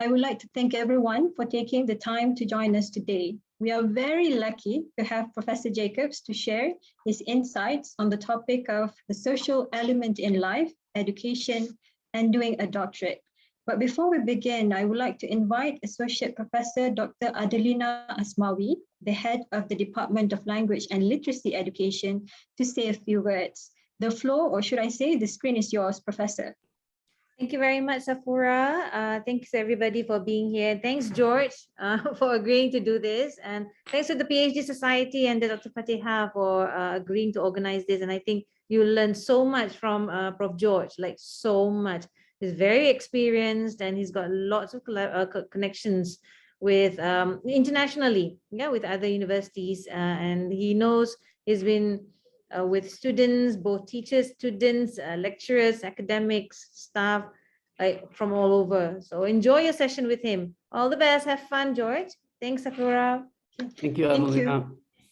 I would like to thank everyone for taking the time to join us today. We are very lucky to have Professor Jacobs to share his insights on the topic of the social element in life, education, and doing a doctorate. But before we begin, I would like to invite Associate Professor Dr. Adelina Asmawi, the head of the Department of Language and Literacy Education, to say a few words. The floor, or should I say, the screen is yours, Professor. Thank you very much, Safura. Thanks everybody for being here. Thanks, George, for agreeing to do this. And thanks to the PhD Society and the Dr. Fatiha for agreeing to organize this. And I think you learned so much from Prof. George, like so much. He's very experienced and he's got lots of connections with internationally, yeah, with other universities. And he knows he's been with students, both teachers, students, lecturers, academics, staff, from all over. So enjoy your session with him. All the best. Have fun, George. Thanks, Sakura. Thank you, Adelina.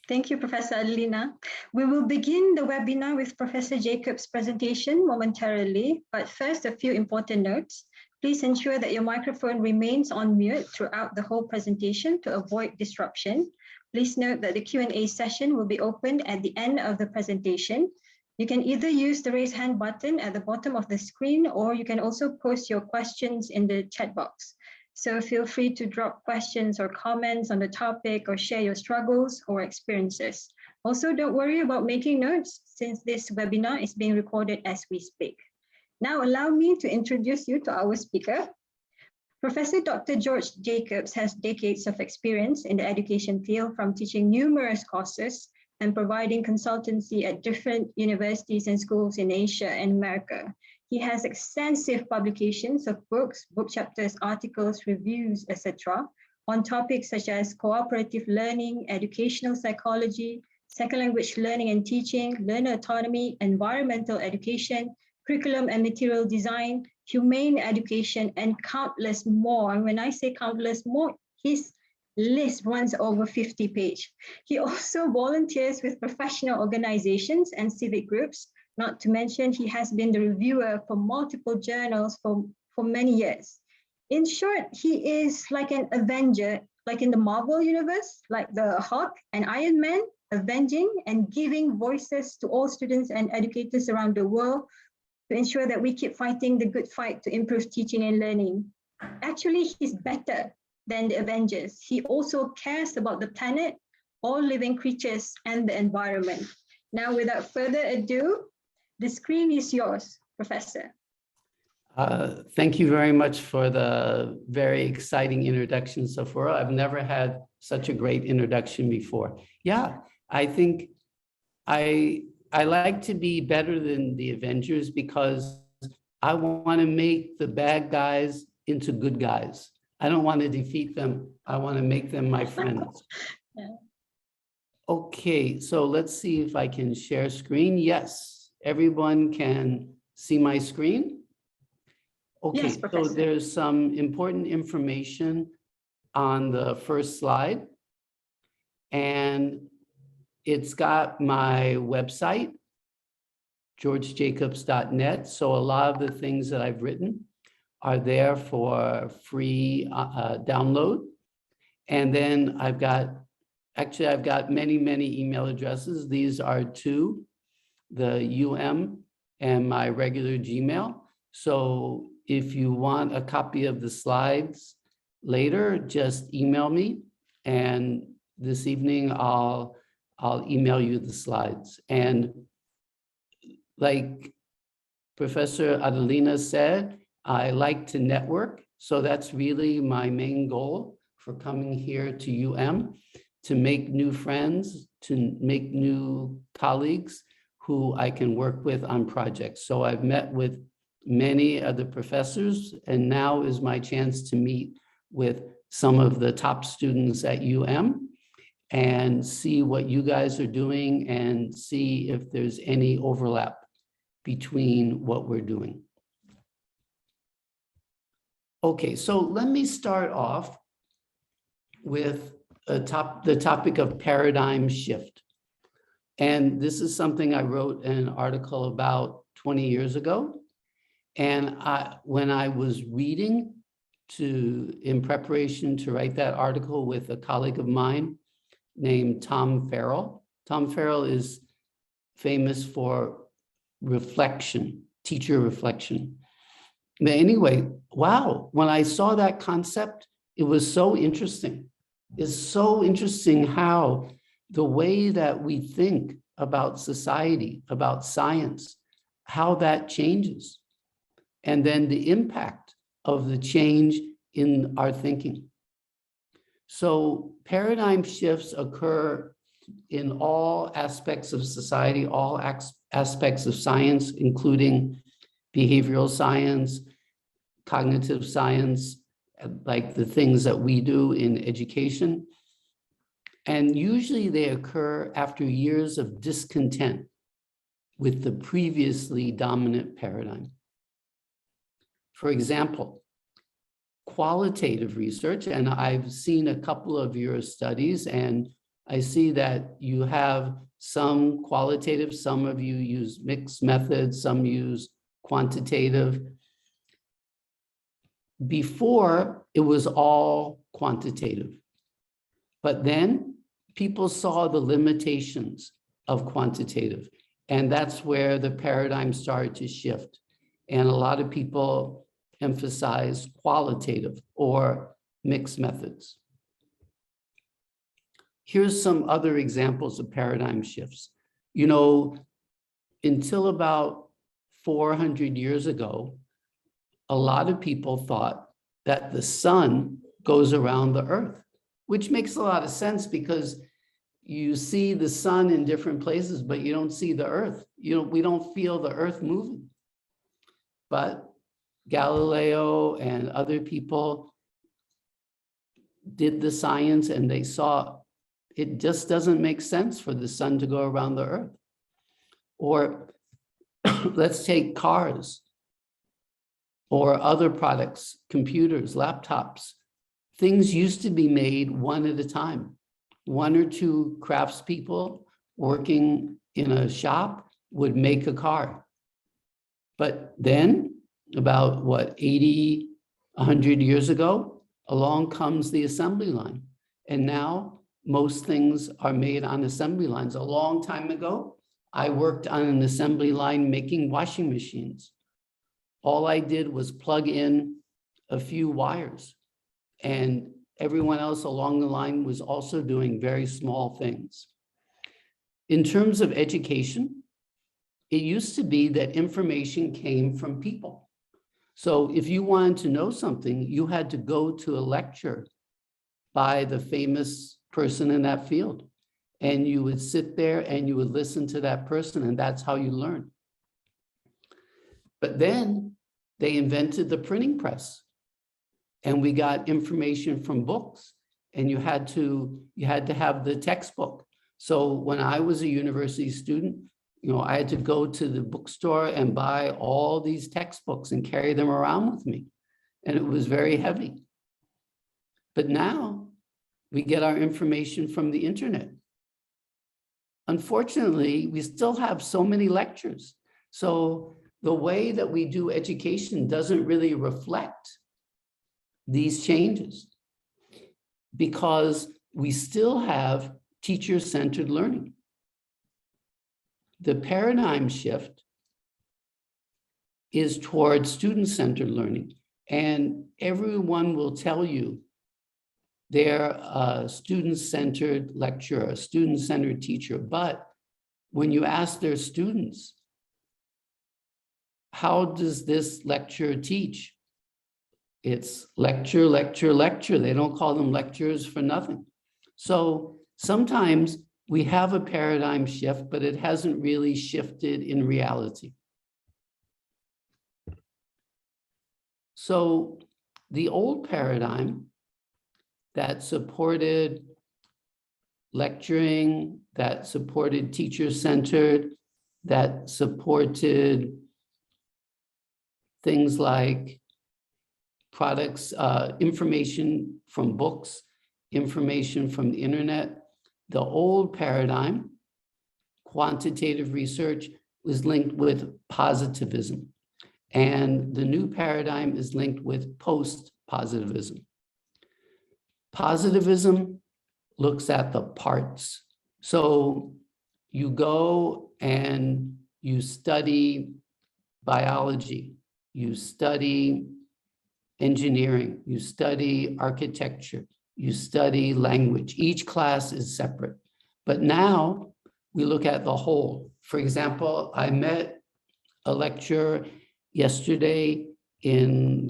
Thank you, Professor Adelina. We will begin the webinar with Professor Jacobs' presentation momentarily, but first, a few important notes. Please ensure that your microphone remains on mute throughout the whole presentation to avoid disruption. Please note that the Q&A session will be opened at the end of the presentation. You can either use the raise hand button at the bottom of the screen, or you can also post your questions in the chat box. So feel free to drop questions or comments on the topic or share your struggles or experiences. Also, don't worry about making notes since this webinar is being recorded as we speak. Now, allow me to introduce you to our speaker. Professor Dr. George Jacobs has decades of experience in the education field, from teaching numerous courses and providing consultancy at different universities and schools in Asia and America. He has extensive publications of books, book chapters, articles, reviews, etc., on topics such as cooperative learning, educational psychology, second language learning and teaching, learner autonomy, environmental education, curriculum and material design, humane education, and countless more. And when I say countless more, his list runs over 50 pages. He also volunteers with professional organizations and civic groups. Not to mention, he has been the reviewer for multiple journals for many years. In short, he is like an Avenger, like in the Marvel universe, like the Hulk and Iron Man, avenging and giving voices to all students and educators around the world to ensure that we keep fighting the good fight to improve teaching and learning. Actually, he's better than the Avengers. He also cares about the planet, all living creatures, and the environment. Now, without further ado, the screen is yours, Professor. Thank you very much for the very exciting introduction, Safura. I've never had such a great introduction before. Yeah, I think I like to be better than the Avengers because I want to make the bad guys into good guys. I don't want to defeat them. I want to make them my friends. Yeah. Okay, so let's see if I can share screen. Yes, everyone can see my screen. Okay, yes, so there's some important information on the first slide. And it's got my website, georgejacobs.net. So a lot of the things that I've written are there for free download. And then I've got many, many email addresses. These are two, the UM and my regular Gmail. So if you want a copy of the slides later, just email me. And this evening, I'll email you the slides. And like Professor Adelina said, I like to network. So that's really my main goal for coming here to UM, to make new friends, to make new colleagues who I can work with on projects. So I've met with many of the professors, and now is my chance to meet with some of the top students at UM and see what you guys are doing and see if there's any overlap between what we're doing. Okay, so let me start off with the topic of paradigm shift. And this is something I wrote an article about 20 years ago. And when I was reading in preparation to write that article with a colleague of mine named Tom Farrell. Tom Farrell is famous for reflection, teacher reflection. But anyway, wow, when I saw that concept, it was so interesting. It's so interesting how the way that we think about society, about science, how that changes, and then the impact of the change in our thinking. So paradigm shifts occur in all aspects of society, all aspects of science, including behavioral science, cognitive science, like the things that we do in education. And usually they occur after years of discontent with the previously dominant paradigm. For example, qualitative research, and I've seen a couple of your studies, and I see that you have some qualitative, some of you use mixed methods, some use quantitative. Before, it was all quantitative, but then people saw the limitations of quantitative, and that's where the paradigm started to shift. And a lot of people emphasize qualitative or mixed methods. Here's some other examples of paradigm shifts. You know, until about 400 years ago, a lot of people thought that the sun goes around the earth, which makes a lot of sense because you see the sun in different places, but you don't see the earth. We don't feel the earth moving. But Galileo and other people did the science and they saw it just doesn't make sense for the sun to go around the earth. Or let's take cars or other products, computers, laptops. Things used to be made one at a time. One or two craftspeople working in a shop would make a car. But then, about 80, 100 years ago, along comes the assembly line. And now most things are made on assembly lines. A long time ago, I worked on an assembly line making washing machines. All I did was plug in a few wires, and everyone else along the line was also doing very small things. In terms of education, it used to be that information came from people. So if you wanted to know something, you had to go to a lecture by the famous person in that field. And you would sit there and you would listen to that person, and that's how you learn. But then they invented the printing press, and we got information from books, and you had to have the textbook. So when I was a university student, I had to go to the bookstore and buy all these textbooks and carry them around with me. And it was very heavy. But now we get our information from the internet. Unfortunately, we still have so many lectures. So the way that we do education doesn't really reflect these changes because we still have teacher-centered learning. The paradigm shift is towards student-centered learning, and everyone will tell you they're a student-centered lecturer, a student-centered teacher. But when you ask their students, how does this lecturer teach? It's lecture, lecture, lecture. They don't call them lectures for nothing. So sometimes we have a paradigm shift, but it hasn't really shifted in reality. So the old paradigm that supported lecturing, that supported teacher-centered, that supported things like products, information from books, information from the internet. The old paradigm, quantitative research, was linked with positivism. And the new paradigm is linked with post positivism. Positivism looks at the parts. So you go and you study biology, you study engineering, you study architecture, you study language. Each class is separate. But now we look at the whole. For example, I met a lecturer yesterday in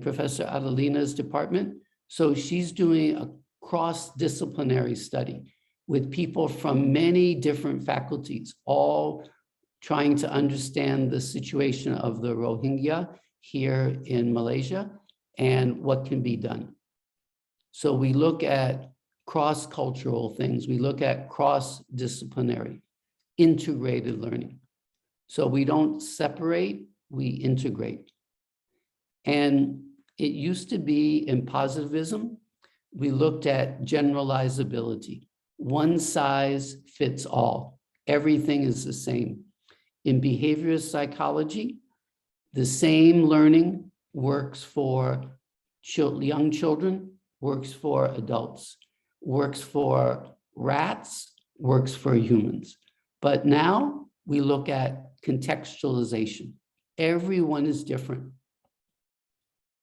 Professor Adelina's department. So she's doing a cross-disciplinary study with people from many different faculties, all trying to understand the situation of the Rohingya here in Malaysia and what can be done. So we look at cross-cultural things. We look at cross-disciplinary, integrated learning. So we don't separate, we integrate. And it used to be in positivism, we looked at generalizability. One size fits all. Everything is the same. In behavioral psychology, the same learning works for young children, works for adults, works for rats, works for humans. But now we look at contextualization. Everyone is different.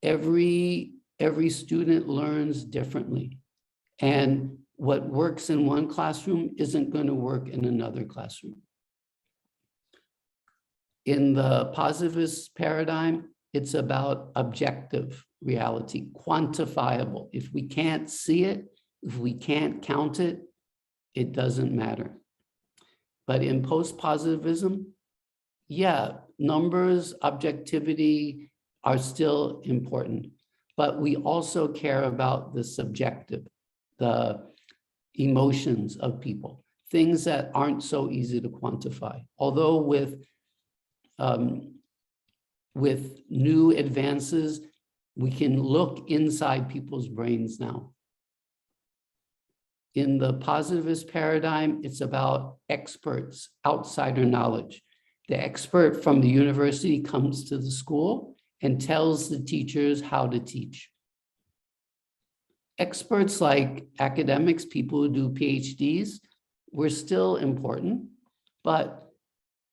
Every student learns differently. And what works in one classroom isn't going to work in another classroom. In the positivist paradigm, it's about objective reality, quantifiable. If we can't see it, if we can't count it, it doesn't matter. But in post-positivism, yeah, numbers, objectivity are still important, but we also care about the subjective, the emotions of people, things that aren't so easy to quantify. Although with new advances, we can look inside people's brains now. In the positivist paradigm, it's about experts, outsider knowledge. The expert from the university comes to the school and tells the teachers how to teach. Experts like academics, people who do PhDs, we're still important, but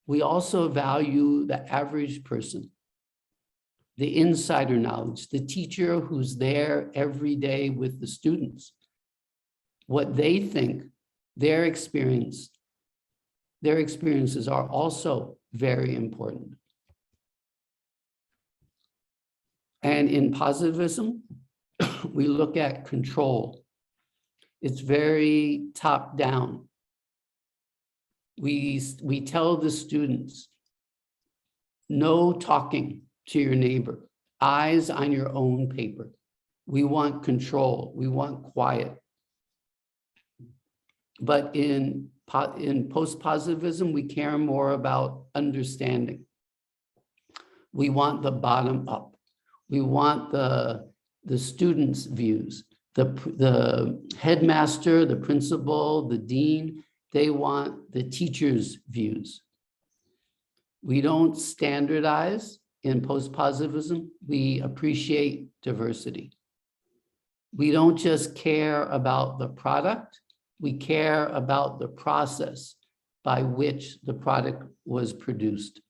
we also value the average person, the insider knowledge, the teacher who's there every day with the students. What they think, their experiences are also very important. And in positivism, we look at control. It's very top down. We tell the students, no talking to your neighbor, eyes on your own paper. We want control, we want quiet. But in post-positivism, we care more about understanding. We want the bottom up. We want the students' views. The headmaster, the principal, the dean, they want the teacher's views. We don't standardize in post-positivism. We appreciate diversity. We don't just care about the product. We care about the process by which the product was produced.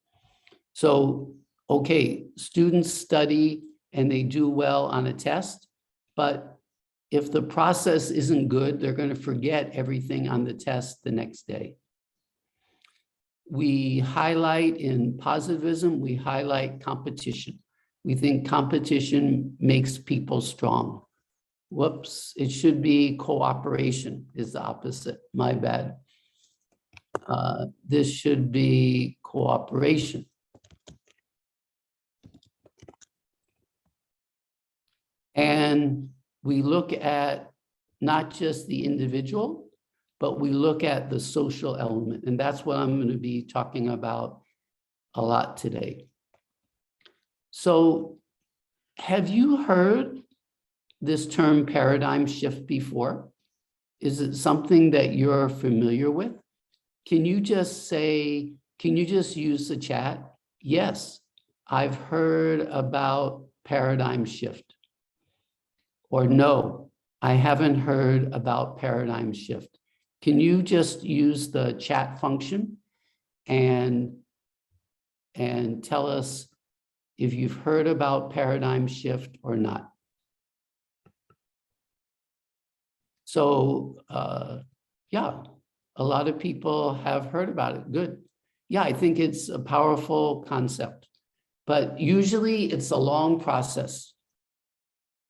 So, okay, students study and they do well on a test, but if the process isn't good, they're going to forget everything on the test the next day. We highlight in positivism, we highlight competition. We think competition makes people strong. Whoops, it should be cooperation is the opposite, my bad. This should be cooperation. And we look at not just the individual, but we look at the social element. And that's what I'm going to be talking about a lot today. So have you heard this term paradigm shift before? Is it something that you're familiar with? Can you just say, can you just use the chat? Yes, I've heard about paradigm shift? Or no, I haven't heard about paradigm shift. Can you just use the chat function and tell us if you've heard about paradigm shift or not? So yeah, a lot of people have heard about it. Good. Yeah, I think it's a powerful concept, but usually it's a long process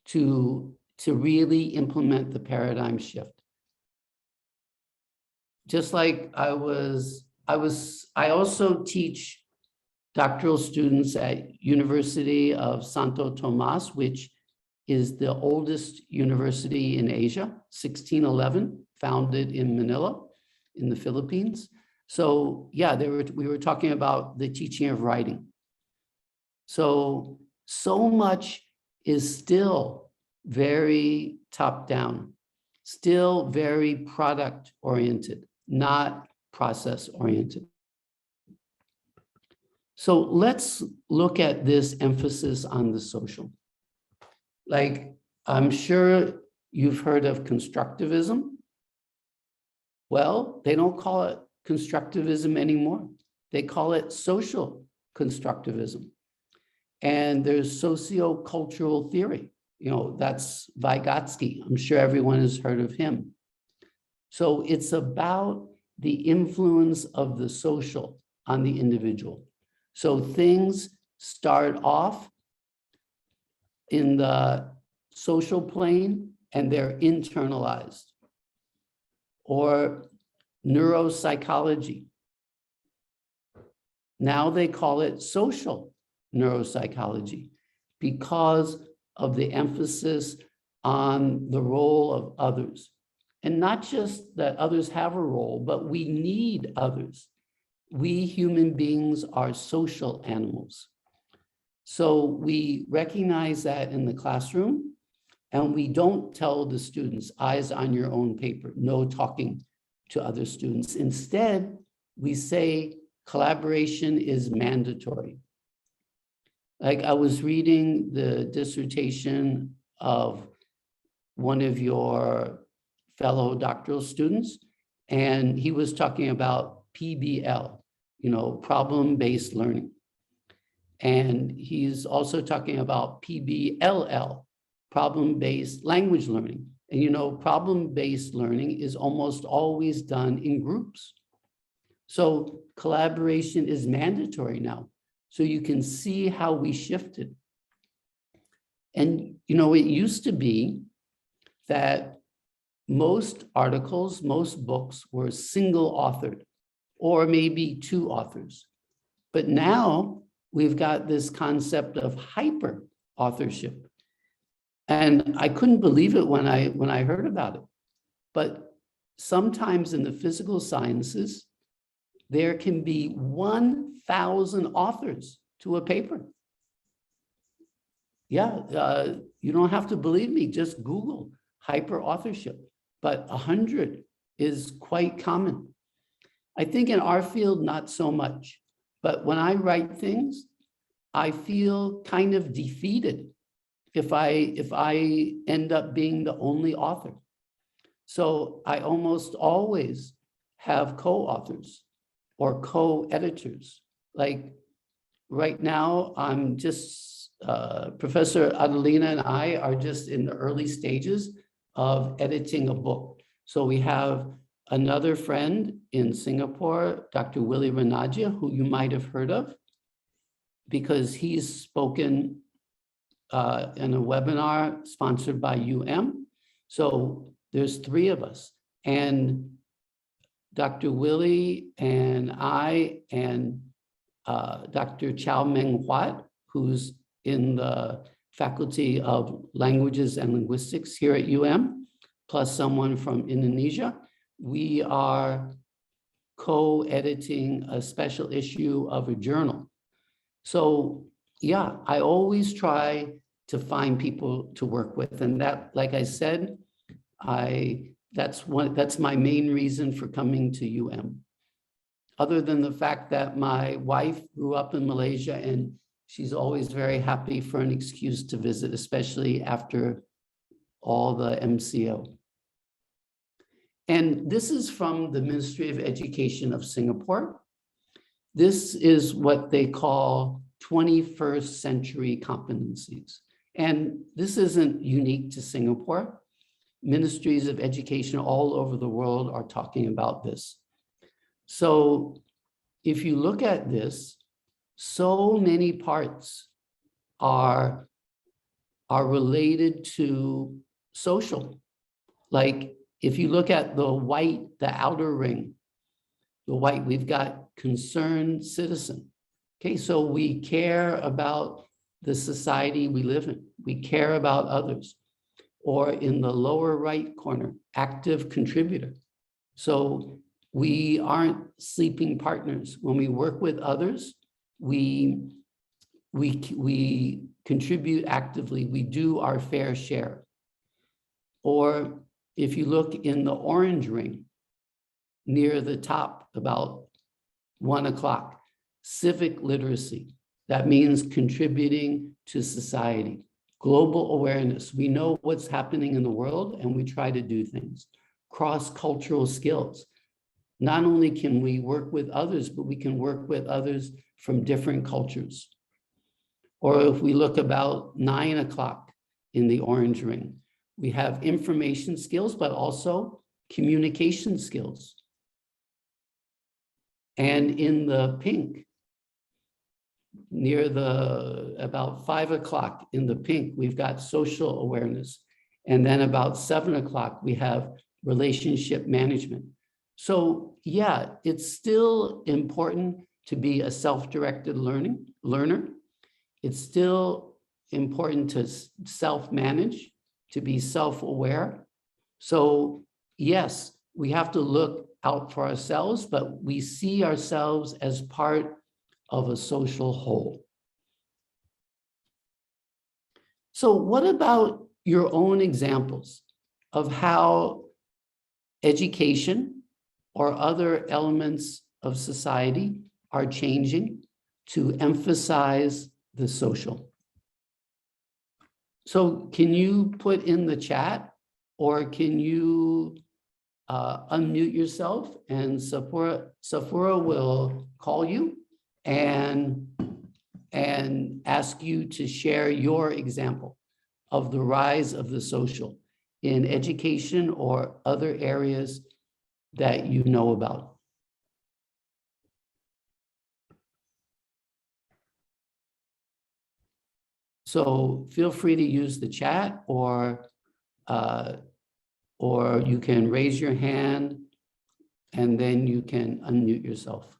to really implement the paradigm shift. Just like I also teach doctoral students at University of Santo Tomas, which is the oldest university in Asia, 1611, founded in Manila, in the Philippines. So yeah, we were talking about the teaching of writing. So much is still very top-down, still very product-oriented, not process-oriented. So let's look at this emphasis on the social. Like, I'm sure you've heard of constructivism. Well, they don't call it constructivism anymore. They call it social constructivism. And there's socio-cultural theory. That's Vygotsky. I'm sure everyone has heard of him. So it's about the influence of the social on the individual. So things start off in the social plane and they're internalized. Or neuropsychology. Now they call it social neuropsychology because of the emphasis on the role of others. And not just that others have a role, but we need others. We human beings are social animals. So we recognize that in the classroom, and we don't tell the students, eyes on your own paper, no talking to other students. Instead, we say collaboration is mandatory. Like, I was reading the dissertation of one of your fellow doctoral students, and he was talking about PBL, problem-based learning. And he's also talking about PBLL, problem-based language learning. And problem-based learning is almost always done in groups. So collaboration is mandatory now. So you can see how we shifted. And it used to be that most articles, most books were single authored, or maybe two authors. But now we've got this concept of hyper authorship. And I couldn't believe it when I heard about it. But sometimes in the physical sciences, there can be 1,000 authors to a paper. Yeah, you don't have to believe me, just Google hyper authorship, but 100 is quite common. I think in our field, not so much, but when I write things, I feel kind of defeated if I end up being the only author. So I almost always have co-authors or co-editors. Like right now, I'm just, Professor Adelina and I are just in the early stages of editing a book. So we have another friend in Singapore, Dr. Willie Renagia, who you might have heard of, because he's spoken in a webinar sponsored by So there's 3 of us. And Dr. Willie and I and Dr. Chow Meng Huat, who's in the Faculty of Languages and Linguistics here at plus someone from Indonesia, we are co-editing a special issue of a journal. So yeah, I always try to find people to work with. And that, like I said, that's my main reason for coming to Other than the fact that my wife grew up in Malaysia and She's always very happy for an excuse to visit, especially after all the MCO. And this is from the Ministry of Education of Singapore. This is what they call 21st century competencies. And this isn't unique to Singapore. Ministries of education all over the world are talking about this. So if you look at this, so many parts are related to social. Like if you look at the white, the outer ring, the white, we've got concerned citizen. Okay, so we care about the society we live in. We care about others. Or in the lower right corner, active contributor. So we aren't sleeping partners. When we work with others, we contribute actively. We do our fair share. Or if you look in the orange ring, near the top, about 1 o'clock, civic literacy. That means contributing to society. Global awareness. We know what's happening in the world and we try to do things. Cross-cultural skills. Not only can we work with others, but we can work with others from different cultures. Or if we look about 9 o'clock in the orange ring, we have information skills, but also communication skills. And in the pink, near the about 5 o'clock in the pink, we've got social awareness. And then about 7 o'clock, we have relationship management. So yeah, it's still important to be a self-directed learner. It's still important to self-manage, to be self-aware. So yes, we have to look out for ourselves, but we see ourselves as part of a social whole. So what about your own examples of how education or other elements of society are changing to emphasize the social? So can you put in the chat, or can you unmute yourself, and Safura will call you and ask you to share your example of the rise of the social in education or other areas that you know about. So feel free to use the chat, or you can raise your hand and then you can unmute yourself.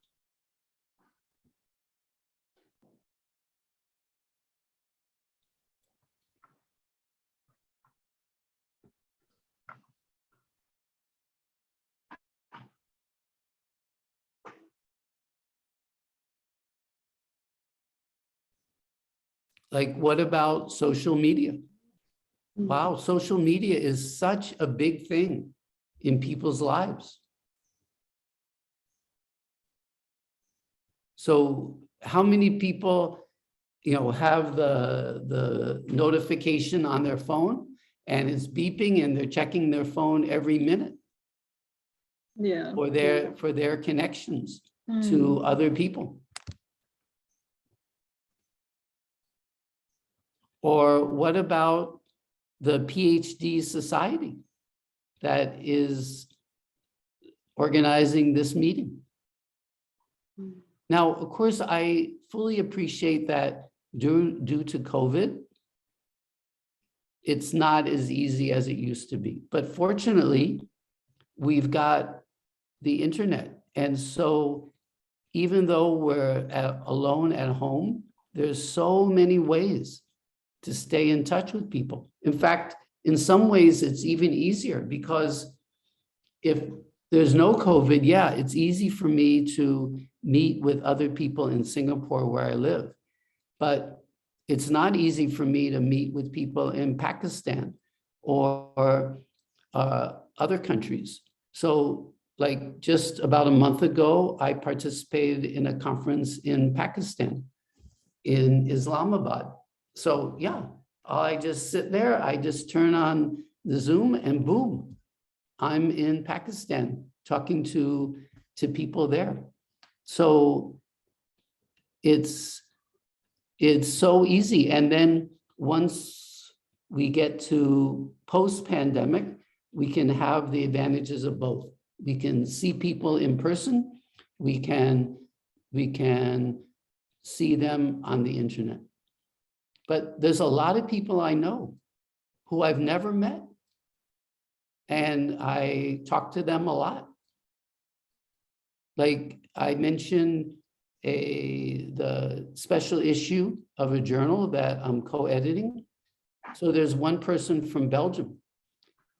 Like, what about social media? Wow, social media is such a big thing in people's lives. So how many people, have the notification on their phone and it's beeping and they're checking their phone every minute? Yeah. For their connections to other people. Or what about the PhD society that is organizing this meeting? Now, of course, I fully appreciate that due to COVID, it's not as easy as it used to be. But fortunately, we've got the internet. And so even though we're alone at home, there's so many ways to stay in touch with people. In fact, in some ways, it's even easier because if there's no COVID, yeah, it's easy for me to meet with other people in Singapore where I live. But it's not easy for me to meet with people in Pakistan or other countries. So like just about a month ago, I participated in a conference in Pakistan. in Islamabad. So yeah, I just sit there, I just turn on the Zoom and boom, I'm in Pakistan talking to people there. So it's so easy. And then once we get to post-pandemic, we can have the advantages of both. We can see people in person. We can see them on the internet. But there's a lot of people I know who I've never met. And I talk to them a lot. Like I mentioned the special issue of a journal that I'm co-editing. So there's one person from Belgium.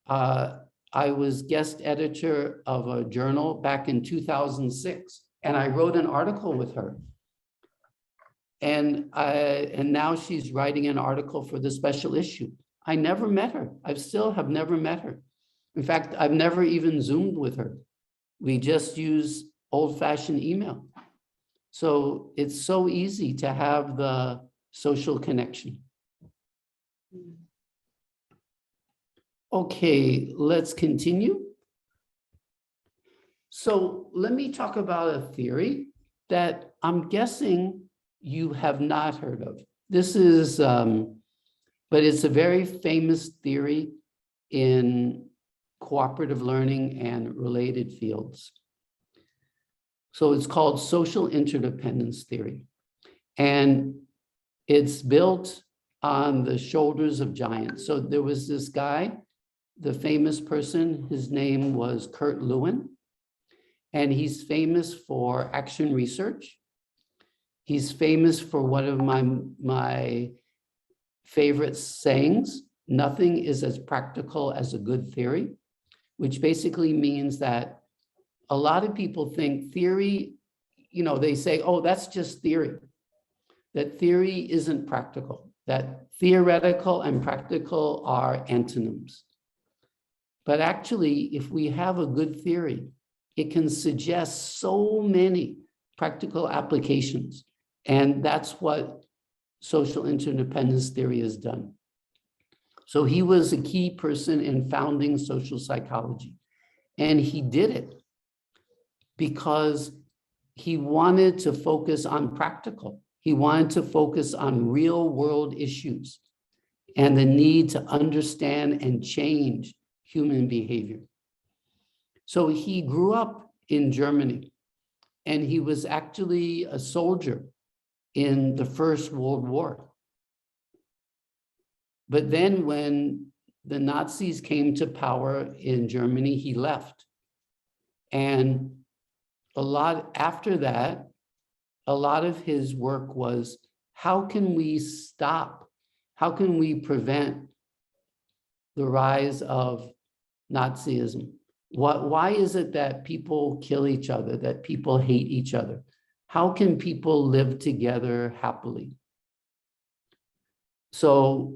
I was guest editor of a journal back in 2006, and I wrote an article with her. And now she's writing an article for the special issue. I never met her. I still have never met her. In fact, I've never even Zoomed with her. We just use old-fashioned email. So it's so easy to have the social connection. Okay, let's continue. So let me talk about a theory that I'm guessing you have not heard of. This is, but it's a very famous theory in cooperative learning and related fields. So it's called social interdependence theory. And it's built on the shoulders of giants. So there was this guy, the famous person, his name was Kurt Lewin, and he's famous for action research. He's famous for one of my favorite sayings, nothing is as practical as a good theory, which basically means that a lot of people think theory, you know, they say, oh, that's just theory, that theory isn't practical, that theoretical and practical are antonyms. But actually, if we have a good theory, it can suggest so many practical applications. And that's what social interdependence theory has done. So he was a key person in founding social psychology. And he did it because he wanted to focus on practical. He wanted to focus on real world issues and the need to understand and change human behavior. So he grew up in Germany, and he was actually a soldier in the First World War. But then when the Nazis came to power in Germany, he left. And after that, a lot of his work was, how can we stop? How can we prevent the rise of Nazism? Why is it that people kill each other, that people hate each other? How can people live together happily? So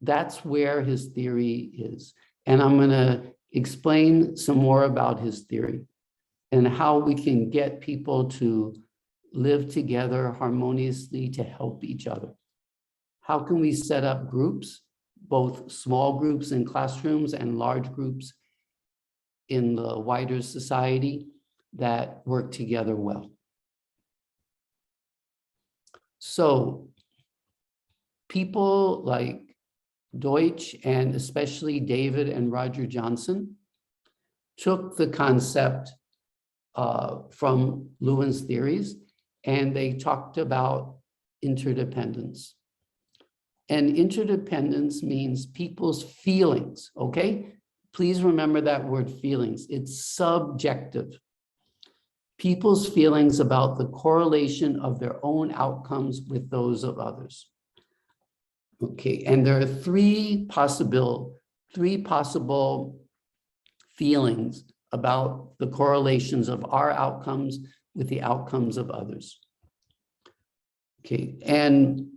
that's where his theory is. And I'm going to explain some more about his theory and how we can get people to live together harmoniously to help each other. How can we set up groups, both small groups in classrooms and large groups in the wider society that work together well? So people like Deutsch and especially David and Roger Johnson took the concept from Lewin's theories, and they talked about interdependence. And interdependence means people's feelings, okay? Please remember that word feelings. It's subjective. People's feelings about the correlation of their own outcomes with those of others. Okay, and there are three possible feelings about the correlations of our outcomes with the outcomes of others. Okay, and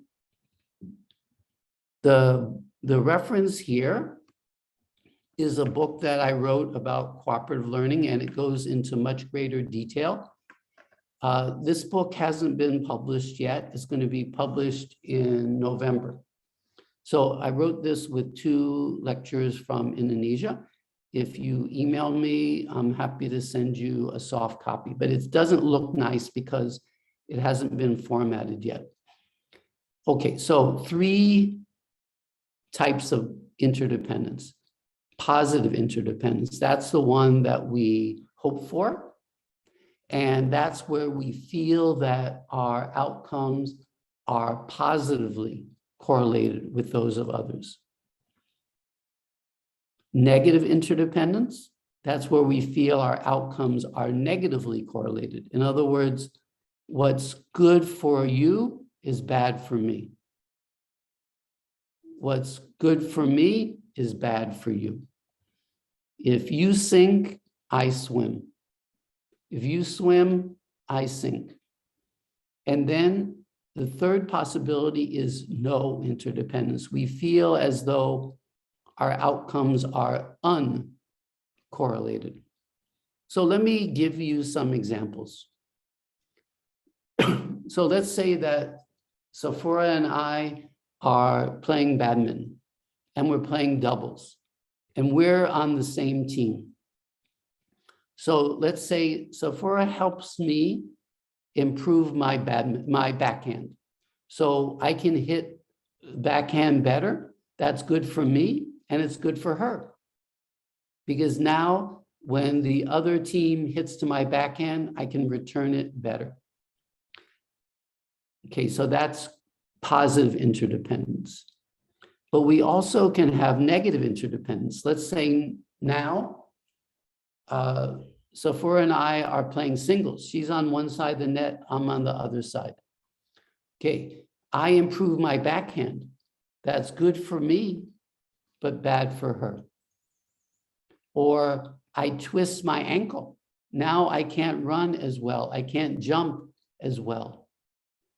the reference here is a book that I wrote about cooperative learning, and it goes into much greater detail. This book hasn't been published yet. It's going to be published in November. So I wrote this with 2 lecturers from Indonesia. If you email me, I'm happy to send you a soft copy, but it doesn't look nice because it hasn't been formatted yet. Okay, so 3 types of interdependence. Positive interdependence, that's the one that we hope for. And that's where we feel that our outcomes are positively correlated with those of others. Negative interdependence, that's where we feel our outcomes are negatively correlated. In other words, what's good for you is bad for me. What's good for me is bad for you. If you sink, I swim. If you swim, I sink. And then the third possibility is no interdependence. We feel as though our outcomes are uncorrelated. So let me give you some examples. So let's say that Sephora and I are playing badminton and we're playing doubles and we're on the same team. So let's say Sephora helps me improve my backhand. So I can hit backhand better. That's good for me and it's good for her. Because now when the other team hits to my backhand, I can return it better. Okay, so that's positive interdependence. But we also can have negative interdependence. Let's say now, Sephora and I are playing singles. She's on one side of the net, I'm on the other side. Okay, I improve my backhand. That's good for me, but bad for her. Or I twist my ankle. Now I can't run as well. I can't jump as well.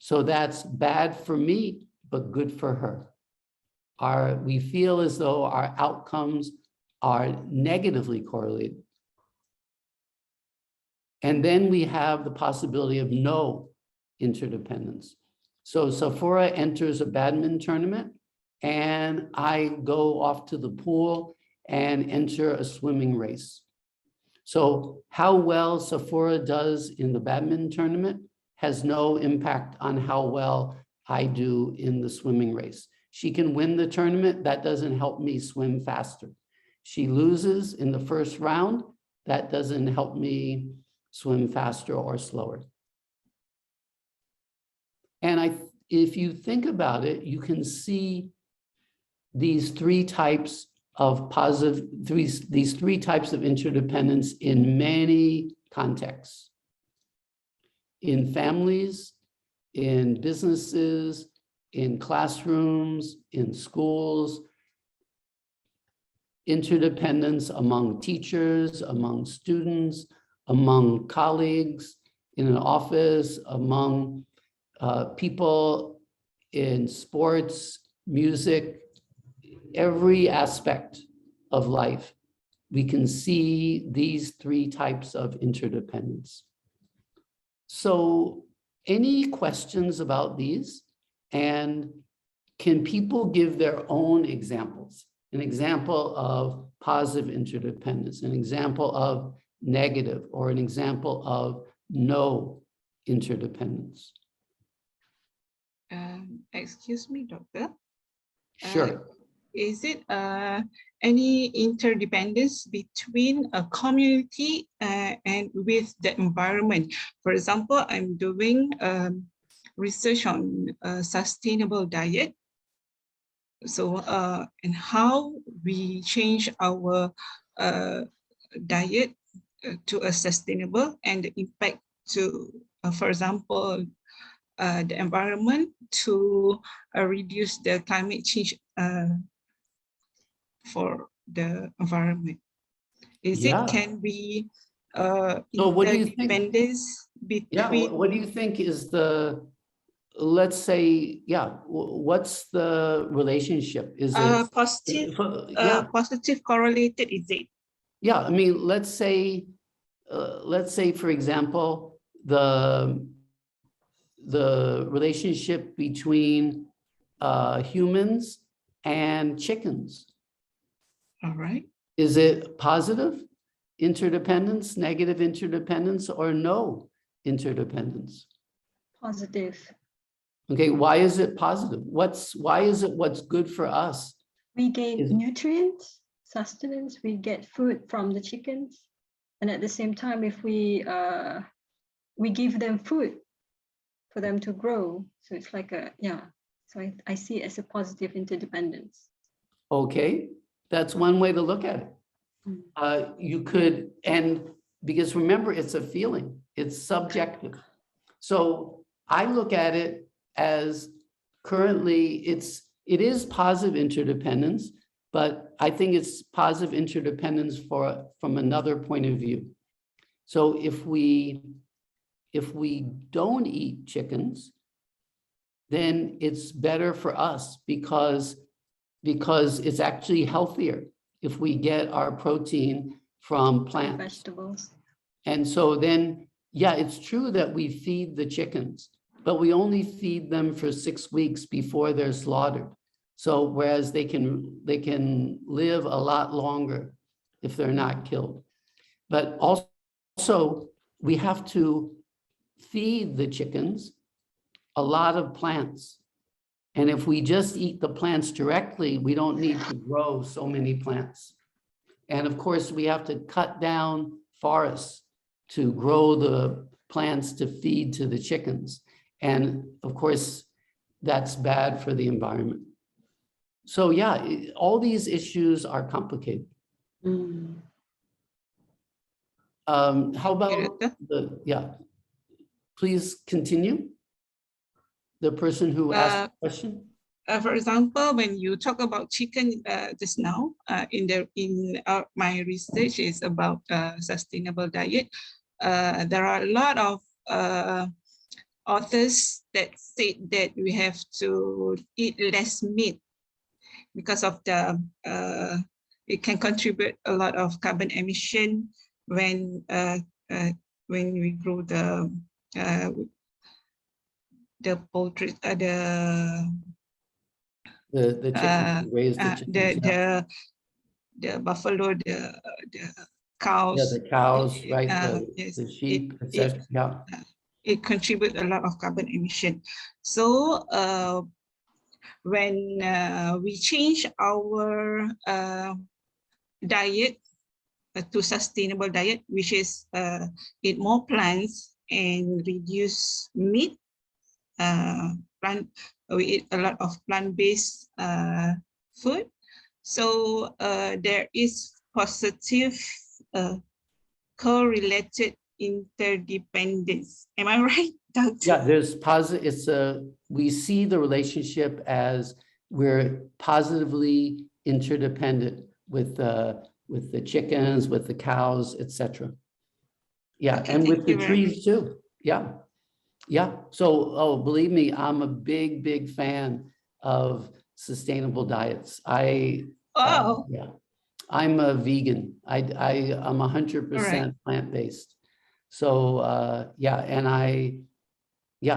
So that's bad for me, but good for her. We feel as though our outcomes are negatively correlated. And then we have the possibility of no interdependence. So Sephora enters a badminton tournament and I go off to the pool and enter a swimming race. So how well Sephora does in the badminton tournament has no impact on how well I do in the swimming race. She can win the tournament, that doesn't help me swim faster. She loses in the first round, that doesn't help me swim faster or slower. And if you think about it, you can see these 3 types of these three types of interdependence in many contexts. In families, in businesses, in classrooms, in schools, interdependence among teachers, among students, among colleagues, in an office, among people in sports, music, every aspect of life, we can see these 3 types of interdependence. So any questions about these? And can people give their own examples? An example of positive interdependence, an example of negative, or an example of no interdependence? Excuse me, doctor. Sure. Is it any interdependence between a community and with the environment? For example, I'm doing research on sustainable diet. So, and how we change our diet to a sustainable and the impact to, for example, the environment to reduce the climate change for the environment. Can be so what do you think? Interdependence between? Yeah, what do you think is the, let's say, what's the relationship? Is it positive, positive correlated, is it? Yeah, I mean, let's say, for example, the relationship between humans and chickens. All right. Is it positive interdependence, negative interdependence, or no interdependence? Positive. Okay, why is it positive? Why is it what's good for us? We gain Is- nutrients, sustenance, we get food from the chickens. And at the same time, if we give them food for them to grow. So it's like so I see it as a positive interdependence. Okay, that's one way to look at it. You could, and because remember, it's a feeling, it's subjective. So I look at it as currently it is positive interdependence, but I think it's positive interdependence from another point of view. So if we don't eat chickens, then it's better for us because it's actually healthier if we get our protein from plants. Vegetables. And so then, yeah, it's true that we feed the chickens, but we only feed them for 6 weeks before they're slaughtered. So whereas they can live a lot longer if they're not killed. But also we have to feed the chickens a lot of plants. And if we just eat the plants directly, we don't need to grow so many plants. And of course, we have to cut down forests to grow the plants to feed to the chickens. And of course, that's bad for the environment. So yeah, all these issues are complicated. How about please continue. The person who asked the question. For example, when you talk about chicken just now, my research is about sustainable diet. There are a lot of authors that say that we have to eat less meat because of it can contribute a lot of carbon emission when we grow the poultry, the chickens, raise the chickens, the buffalo, the cows. Yeah, the cows, right? Yes, the sheep, etc. Yeah. It contributes a lot of carbon emission. So when we change our diet to sustainable diet, which is eat more plants and reduce meat, we eat a lot of plant-based food. So there is positive correlated interdependence. Am I right, Doctor? Yeah, there's positive. We see the relationship as we're positively interdependent with the chickens, with the cows, etc. Yeah, Okay, and with the trees too. Yeah. Yeah, so, believe me, I'm a big fan of sustainable diets. I'm a vegan. I'm 100% plant-based. So,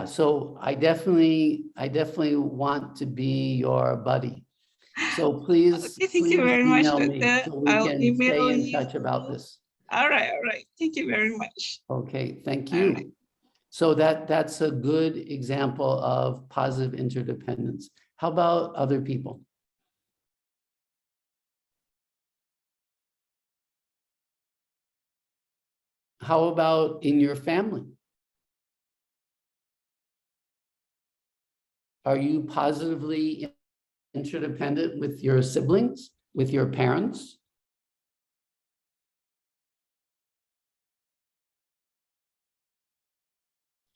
so I definitely want to be your buddy. So please, okay, thank you very much, email me so we can stay in touch about this. All right. Thank you very much. Okay, thank you. So that's a good example of positive interdependence. How about other people? How about in your family? Are you positively interdependent with your siblings, with your parents?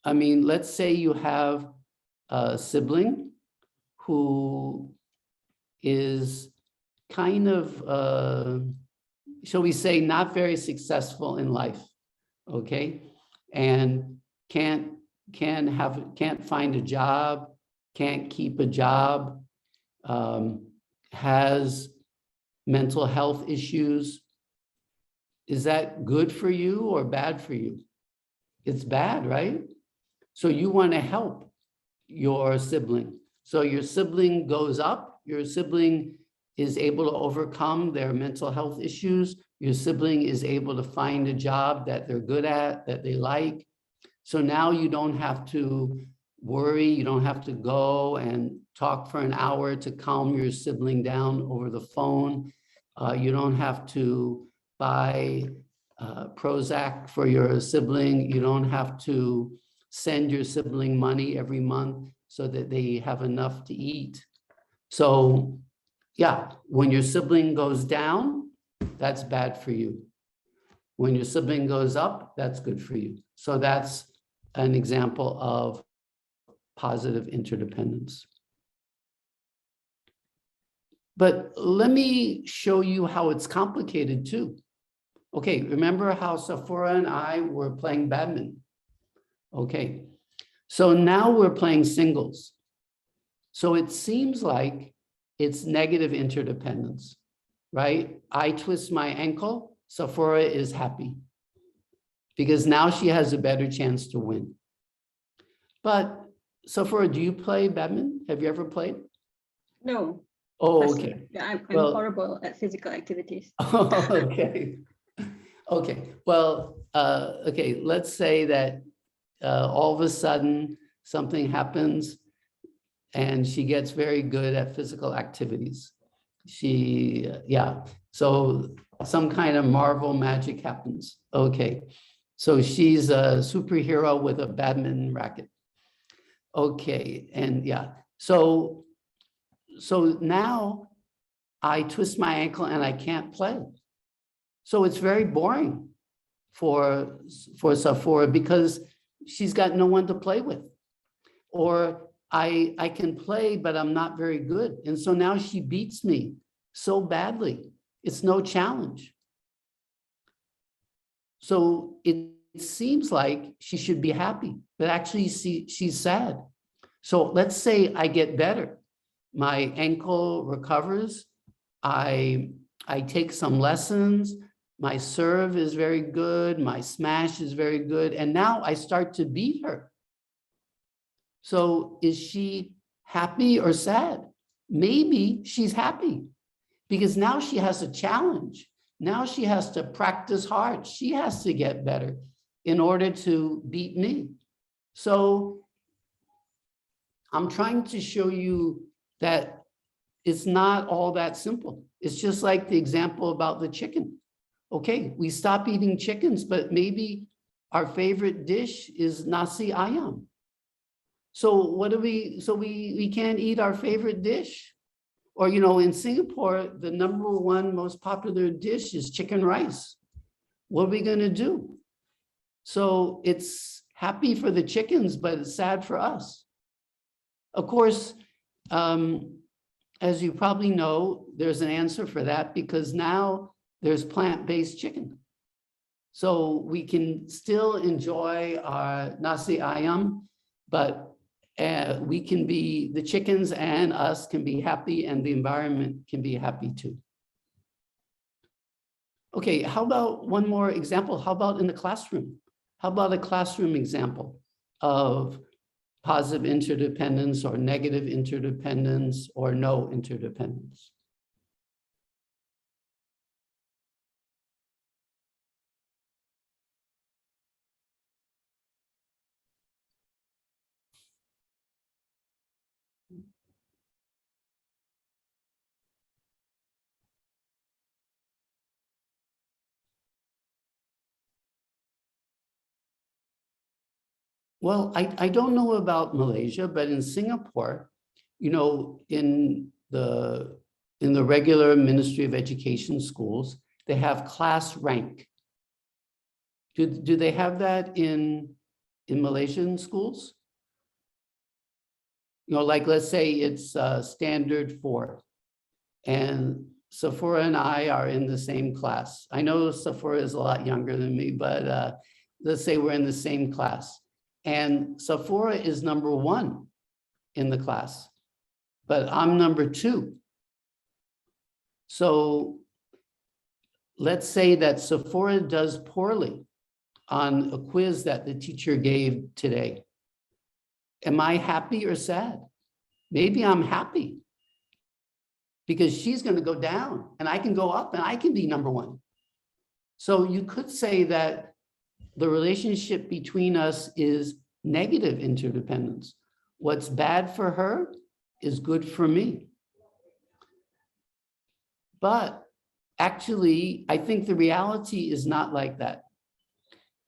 I mean, let's say you have a sibling who is kind of, shall we say, not very successful in life, okay? And can't find a job, can't keep a job, has mental health issues. Is that good for you or bad for you? It's bad, right? So you want to help your sibling. So your sibling goes up, your sibling is able to overcome their mental health issues. Your sibling is able to find a job that they're good at, that they like. So now you don't have to worry, you don't have to go and talk for an hour to calm your sibling down over the phone. You don't have to buy Prozac for your sibling. You don't have to send your sibling money every month so that they have enough to eat. So yeah, when your sibling goes down, that's bad for you. When your sibling goes up, that's good for you. So that's an example of positive interdependence. But let me show you how it's complicated too. Okay, remember how Sephora and I were playing badminton? Okay, so now we're playing singles. So it seems like it's negative interdependence, right? I twist my ankle, Sephora is happy because now she has a better chance to win. But Sephora, do you play badminton? Have you ever played? No. Oh, okay. I'm Well, horrible at physical activities. Oh, okay. Okay. Well, okay. Let's say that all of a sudden something happens and she gets very good at physical activities. Yeah. So some kind of Marvel magic happens. Okay. So she's a superhero with a badminton racket. Okay. And yeah. So now I twist my ankle and I can't play. So it's very boring for Sephora because she's got no one to play with. Or I can play, but I'm not very good. And so now she beats me so badly. It's no challenge. So it seems like she should be happy, but actually she's sad. So let's say I get better. My ankle recovers. I take some lessons. My serve is very good. My smash is very good. And now I start to beat her. So is she happy or sad? Maybe she's happy because now she has a challenge. Now she has to practice hard. She has to get better in order to beat me. So I'm trying to show you that it's not all that simple. It's just like the example about the chicken. Okay, we stop eating chickens, but maybe our favorite dish is nasi ayam. So we can't eat our favorite dish. Or, in Singapore, the #1 most popular dish is chicken rice. What are we going to do? So it's happy for the chickens, but it's sad for us. Of course, as you probably know, there's an answer for that because now there's plant-based chicken. So we can still enjoy our nasi ayam, but the chickens and us can be happy and the environment can be happy too. Okay, how about one more example? How about in the classroom? How about a classroom example of positive interdependence or negative interdependence or no interdependence? Well, I don't know about Malaysia, but in Singapore, in the regular Ministry of Education schools, they have class rank. Do they have that in Malaysian schools? Like let's say it's standard 4, and Sephora and I are in the same class. I know Sephora is a lot younger than me, but let's say we're in the same class. And Sephora is #1 in the class, but I'm #2. So let's say that Sephora does poorly on a quiz that the teacher gave today. Am I happy or sad? Maybe I'm happy because she's going to go down and I can go up and I can be number one. So you could say that the relationship between us is negative interdependence. What's bad for her is good for me. But actually, I think the reality is not like that.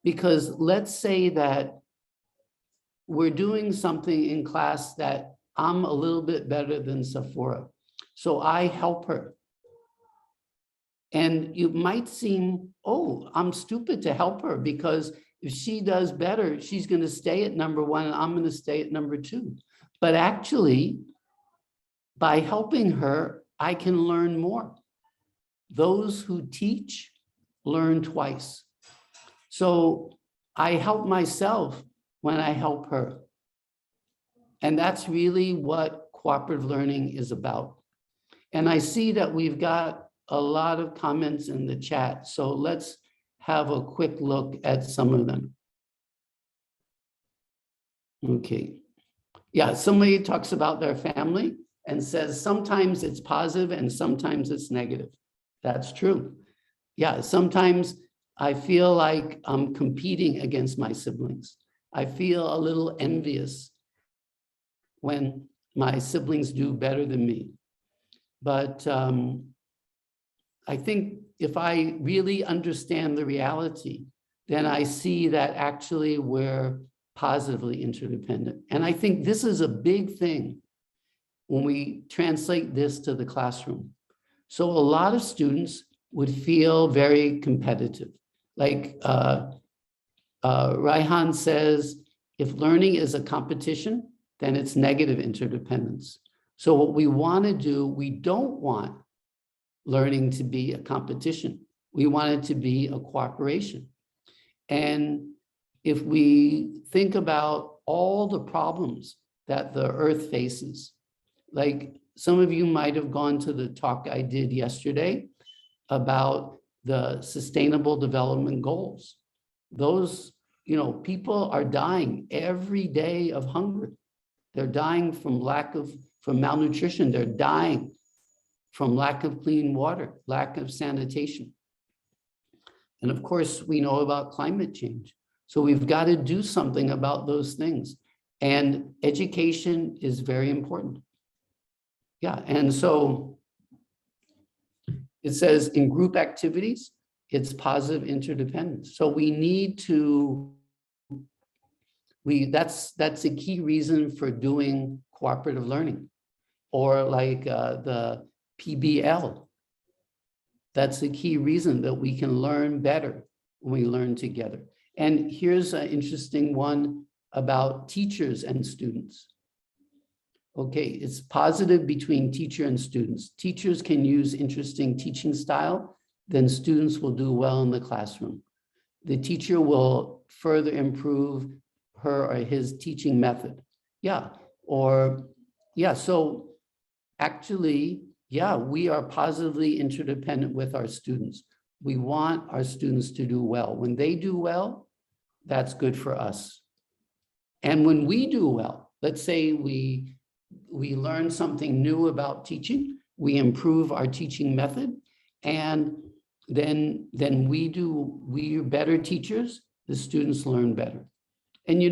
Because let's say that we're doing something in class that I'm a little bit better than Sephora. So I help her. And you might seem, oh, I'm stupid to help her because if she does better, she's going to stay at number one and I'm going to stay at number two. But actually, by helping her, I can learn more. Those who teach learn twice. So I help myself when I help her. And that's really what cooperative learning is about. And I see that we've got a lot of comments in the chat. So let's have a quick look at some of them. Okay. Yeah, somebody talks about their family and says sometimes it's positive and sometimes it's negative. That's true. Yeah, sometimes I feel like I'm competing against my siblings. I feel a little envious when my siblings do better than me. But I think if I really understand the reality, then I see that actually we're positively interdependent. And I think this is a big thing when we translate this to the classroom. So a lot of students would feel very competitive. Like Raihan says, if learning is a competition, then it's negative interdependence. So what we want to do, we don't want learning to be a competition. We want it to be a cooperation. And if we think about all the problems that the earth faces, like some of you might have gone to the talk I did yesterday about the Sustainable Development Goals. Those, people are dying every day of hunger. They're dying from from malnutrition. They're dying from lack of clean water, lack of sanitation. And of course, we know about climate change. So we've got to do something about those things. And education is very important. Yeah, and so it says in group activities, it's positive interdependence. So we need to, that's a key reason for doing cooperative learning, or like the PBL. That's the key reason that we can learn better when we learn together. And here's an interesting one about teachers and students. Okay, it's positive between teacher and students. Teachers can use interesting teaching style, then students will do well in the classroom. The teacher will further improve her or his teaching method. So actually, we are positively interdependent with our students. We want our students to do well. When they do well, that's good for us. And when we do well, let's say we learn something new about teaching, we improve our teaching method, and then we're better teachers, the students learn better. And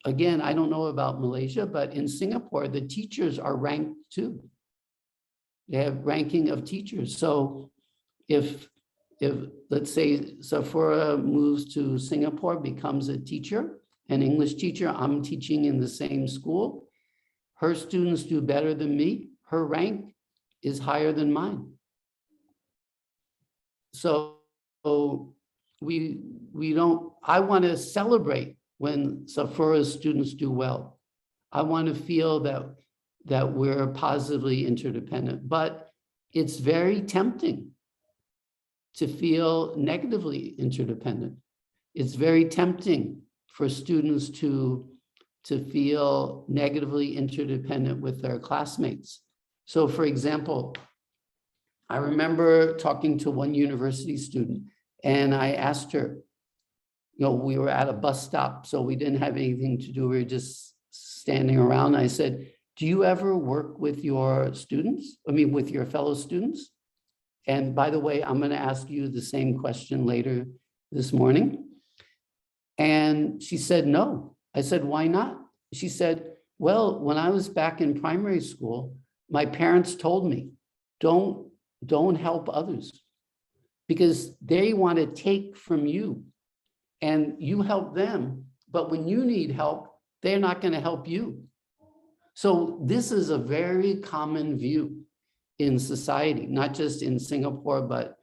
again, I don't know about Malaysia, but in Singapore, the teachers are ranked too. They have ranking of teachers. So if let's say Sephora moves to Singapore, becomes a teacher, an English teacher, I'm teaching in the same school, her students do better than me, her rank is higher than mine. So I want to celebrate when Sephora's students do well. I want to feel that we're positively interdependent, but it's very tempting to feel negatively interdependent. It's very tempting for students to feel negatively interdependent with their classmates. So for example, I remember talking to one university student and I asked her, we were at a bus stop, so we didn't have anything to do. We were just standing around. I said, do you ever work with your students? I mean, with your fellow students? And by the way, I'm going to ask you the same question later this morning. And she said, no. I said, why not? She said, well, when I was back in primary school, my parents told me, don't help others because they want to take from you and you help them. But when you need help, they're not going to help you. So this is a very common view in society, not just in Singapore, but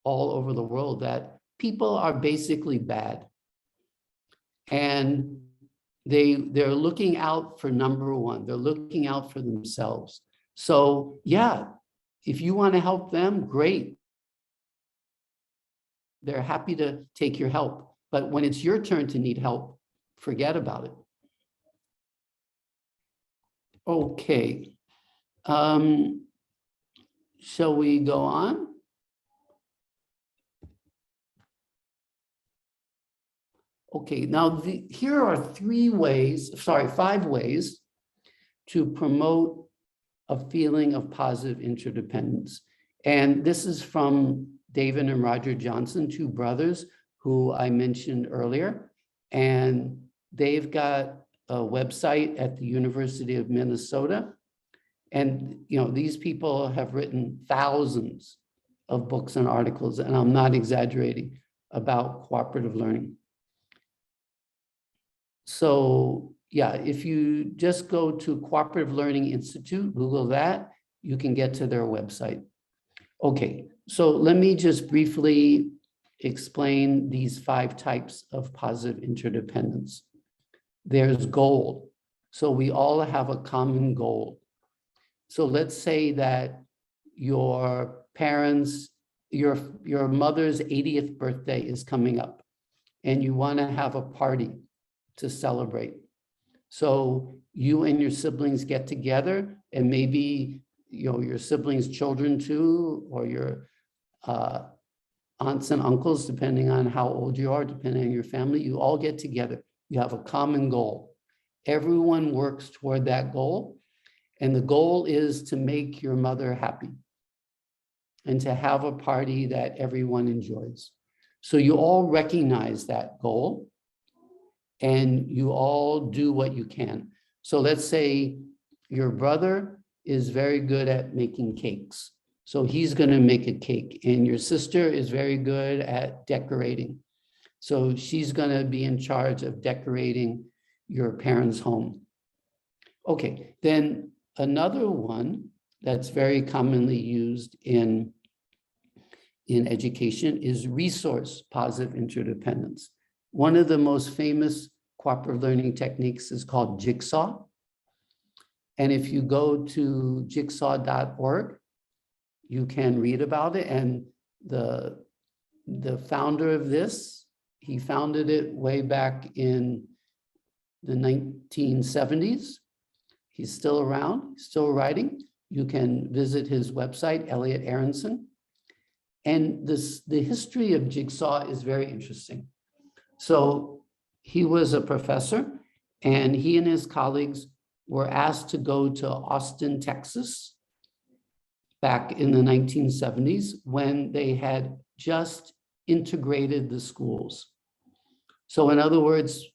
all over the world, that people are basically bad. And they're looking out for number one. They're looking out for themselves. So yeah, if you want to help them, great. They're happy to take your help. But when it's your turn to need help, forget about it. Okay. Shall we go on? Okay, now here are 5 ways to promote a feeling of positive interdependence. And this is from David and Roger Johnson, 2 brothers who I mentioned earlier. And they've got a website at the University of Minnesota. And these people have written thousands of books and articles, and I'm not exaggerating, about cooperative learning. So yeah, if you just go to Cooperative Learning Institute, Google that, you can get to their website. Okay, so let me just briefly explain these 5 types of positive interdependence. There's goal. So we all have a common goal. So let's say that your parents, your mother's 80th birthday is coming up and you want to have a party to celebrate. So you and your siblings get together, and maybe your siblings' children too, or your aunts and uncles, depending on how old you are, depending on your family, you all get together. You have a common goal. Everyone works toward that goal. And the goal is to make your mother happy and to have a party that everyone enjoys. So you all recognize that goal and you all do what you can. So let's say your brother is very good at making cakes. So he's going to make a cake, and your sister is very good at decorating. So she's going to be in charge of decorating your parents' home. Okay, then another one that's very commonly used in education is resource positive interdependence. One of the most famous cooperative learning techniques is called Jigsaw. And if you go to jigsaw.org, you can read about it. And the founder of this, he founded it way back in the 1970s. He's still around, still writing. You can visit his website, Elliot Aronson. And the history of Jigsaw is very interesting. So he was a professor, and he and his colleagues were asked to go to Austin, Texas, back in the 1970s, when they had just integrated the schools. So in other words,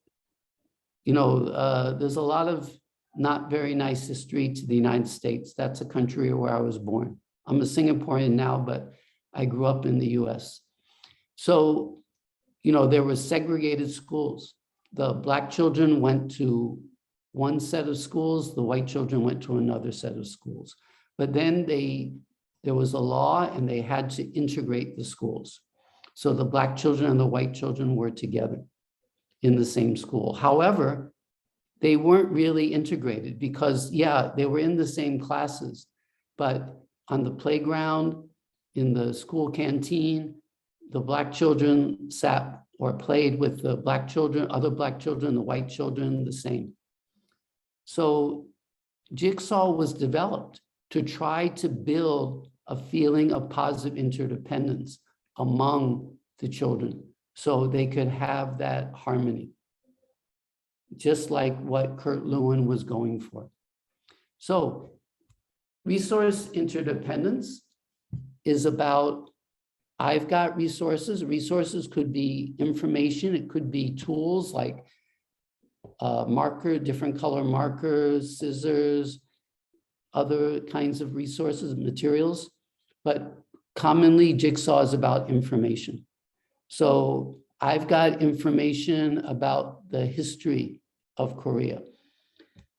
there's a lot of not very nice history to the United States. That's a country where I was born. I'm a Singaporean now, but I grew up in the US. So, there were segregated schools. The Black children went to one set of schools, the white children went to another set of schools. But then there was a law and they had to integrate the schools. So the Black children and the white children were together in the same school. However, they weren't really integrated because, yeah, they were in the same classes, but on the playground, in the school canteen, the Black children sat or played with the Black children, other Black children, the white children, the same. So Jigsaw was developed to try to build a feeling of positive interdependence among the children. so they could have that harmony, just like what Kurt Lewin was going for. So resource interdependence is about, I've got resources. Resources could be information. It could be tools like marker, different color markers, scissors, other kinds of resources, materials. But commonly, Jigsaw is about information. So I've got information about the history of Korea.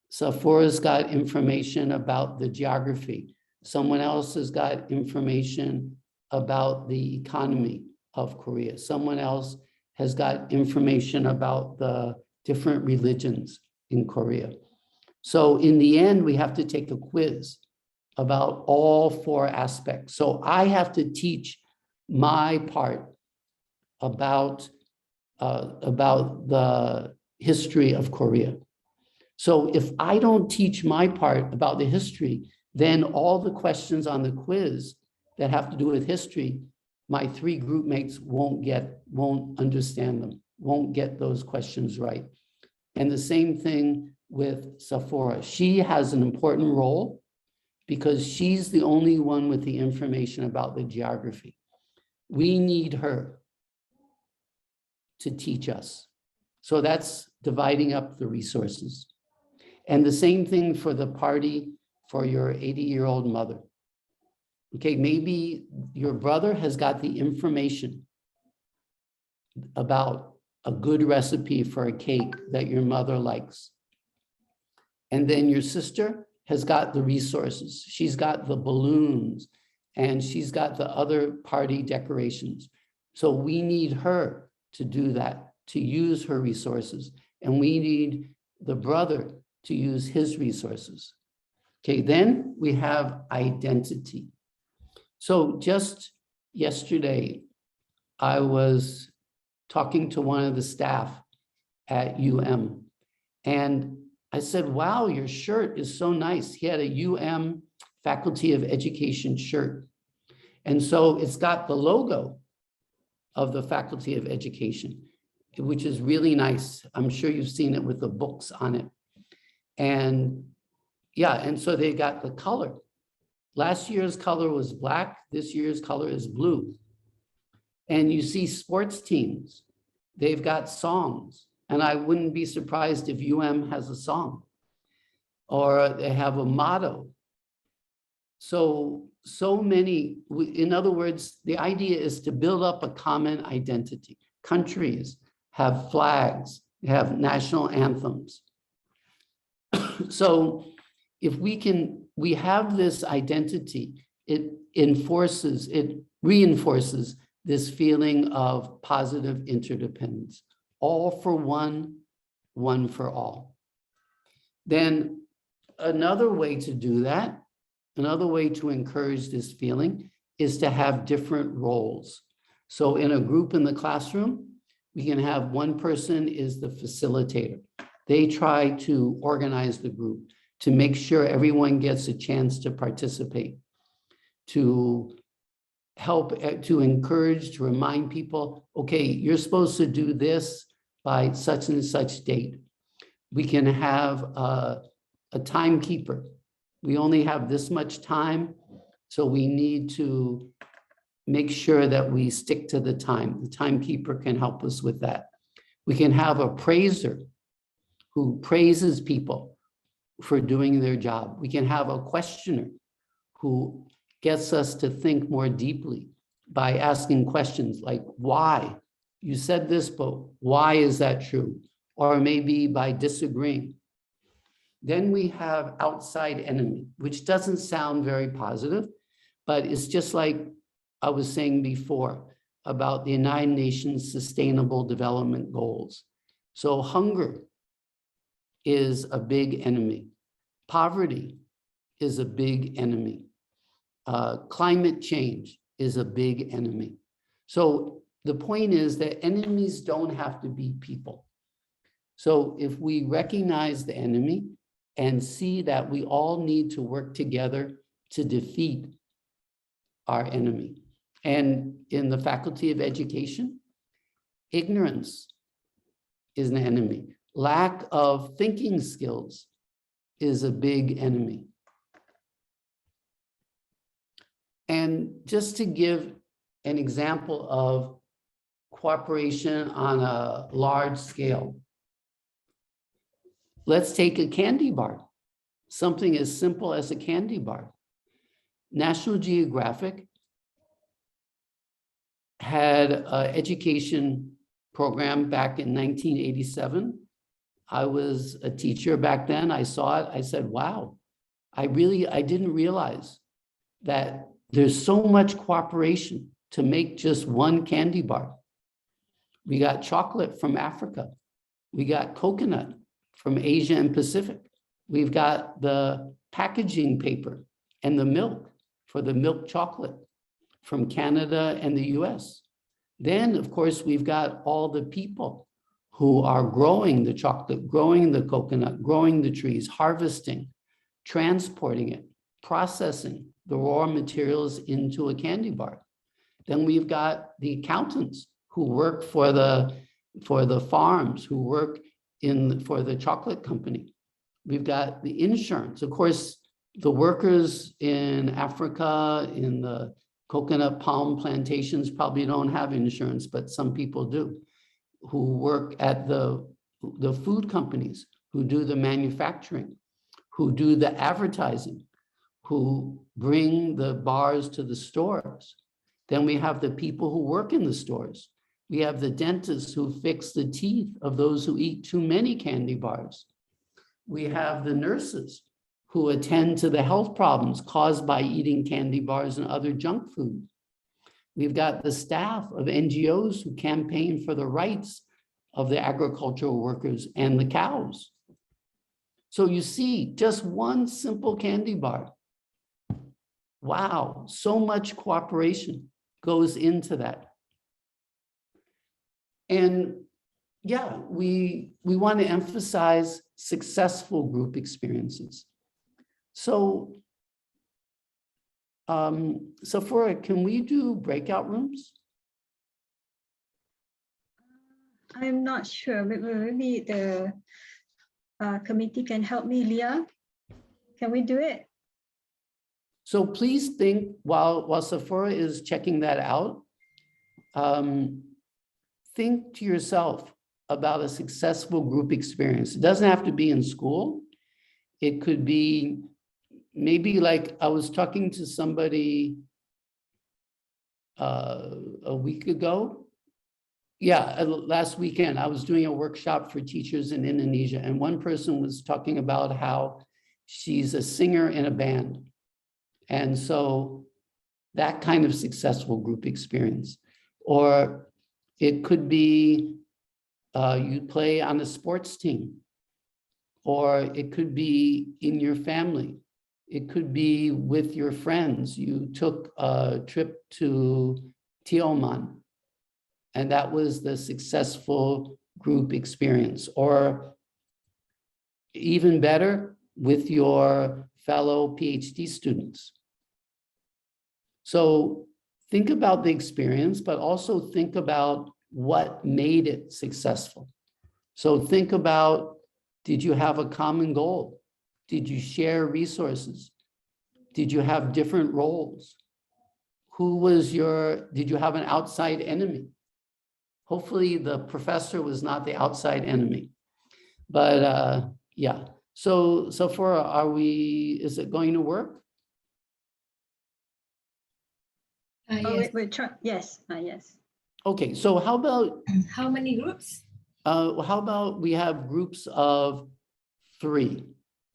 Sephora's got information about the geography. Someone else has got information about the economy of Korea. Someone else has got information about the different religions in Korea. So in the end, we have to take a quiz about all four aspects. So I have to teach my part about the history of Korea. So if I don't teach my part about the history, then all the questions on the quiz that have to do with history, my three group mates won't understand them, won't get those questions right. And the same thing with Sephora. She has an important role because she's the only one with the information about the geography. We need her to teach us. So that's dividing up the resources. And the same thing for the party for your 80-year-old mother. Okay, maybe your brother has got the information about a good recipe for a cake that your mother likes. And then your sister has got the resources. She's got the balloons and she's got the other party decorations. So we need her to do that, to use her resources. And we need the brother to use his resources. Okay, then we have identity. So just yesterday, I was talking to one of the staff at UM, and I said, wow, your shirt is so nice. He had a UM Faculty of Education shirt. And so it's got the logo of the Faculty of Education, which is really nice. I'm sure you've seen it with the books on it. And yeah, and so they got the color. Last year's color was black. This year's color is blue. And you see sports teams, they've got songs. And I wouldn't be surprised if UM has a song or they have a motto. So many, in other words, the idea is to build up a common identity. Countries have flags, have national anthems. So if we have this identity, it reinforces this feeling of positive interdependence. All for one, one for all. Then another way to do that, another way to encourage this feeling is to have different roles. So in a group in the classroom, we can have one person is the facilitator. They try to organize the group to make sure everyone gets a chance to participate, to help, to encourage, to remind people, okay, you're supposed to do this by such and such date. We can have a timekeeper. We only have this much time, so we need to make sure that we stick to the time. The timekeeper can help us with that. We can have a praiser who praises people for doing their job. We can have a questioner who gets us to think more deeply by asking questions like, why? You said this, but why is that true? Or maybe by disagreeing. Then we have outside enemy, which doesn't sound very positive, but it's just like I was saying before about the United Nations Sustainable Development Goals. So hunger is a big enemy. Poverty is a big enemy. Climate change is a big enemy. So the point is that enemies don't have to be people. So if we recognize the enemy and see that we all need to work together to defeat our enemy. And in the Faculty of Education, Ignorance is an enemy. Lack of thinking skills is a big enemy. And just to give an example of cooperation on a large scale, let's take a candy bar, something as simple as a candy bar. National Geographic had an education program back in 1987. I was a teacher back then. I saw it. I said, wow, I didn't realize that there's so much cooperation to make just one candy bar. We got chocolate from Africa. We got coconut from Asia and Pacific. We've got the packaging paper and the milk for the milk chocolate from Canada and the US. Then, of course, we've got all the people who are growing the chocolate, growing the coconut, growing the trees, harvesting, transporting it, processing the raw materials into a candy bar. Then we've got the accountants who work for the farms, who work for the chocolate company. We've got the insurance. Of course, the workers in Africa, in the coconut palm plantations probably don't have insurance, but some people do, who work at the food companies, who do the manufacturing, who do the advertising, who bring the bars to the stores. Then we have the people who work in the stores. We have the dentists who fix the teeth of those who eat too many candy bars. We have the nurses who attend to the health problems caused by eating candy bars and other junk food. We've got the staff of NGOs who campaign for the rights of the agricultural workers and the cows. So you see, just one simple candy bar. Wow, so much cooperation goes into that. And yeah, we want to emphasize successful group experiences. So, Sephora, can we do breakout rooms? I'm not sure. Maybe the committee can help me, Leah. Can we do it? So please think, while Sephora is checking that out, think to yourself about a successful group experience. It doesn't have to be in school. It could be maybe like I was talking to somebody a week ago. Yeah, last weekend, I was doing a workshop for teachers in Indonesia, and one person was talking about how she's a singer in a band. And so that kind of successful group experience. Or it could be you play on a sports team, or it could be in your family. It could be with your friends. You took a trip to Tioman, and that was the successful group experience. Or even better, with your fellow PhD students. So think about the experience, but also think about what made it successful. So think about, did you have a common goal? Did you share resources? Did you have different roles? Did you have an outside enemy? Hopefully the professor was not the outside enemy. But yeah, so is it going to work? Yes. Yes. Yes. Okay, so how about how many groups? how about we have groups of 3?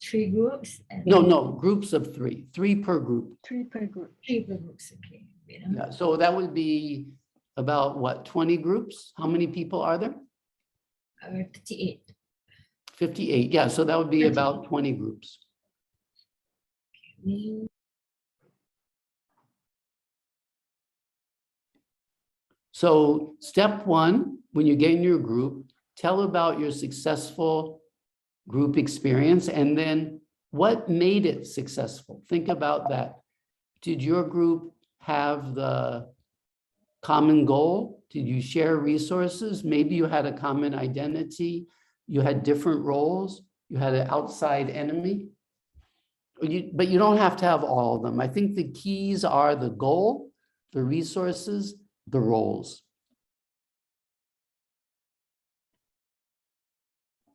3 groups? No, groups of 3. 3 per group. 3 per group. 3 per groups, okay. Yeah, so that would be about what, 20 groups? How many people are there? 58. 58, yeah, so that would be about 20 groups. So step 1, when you get in your group, tell about your successful group experience and then what made it successful. Think about that. Did your group have the common goal? Did you share resources? Maybe you had a common identity. You had different roles. You had an outside enemy. But you don't have to have all of them. I think the keys are the goal, the resources, the roles.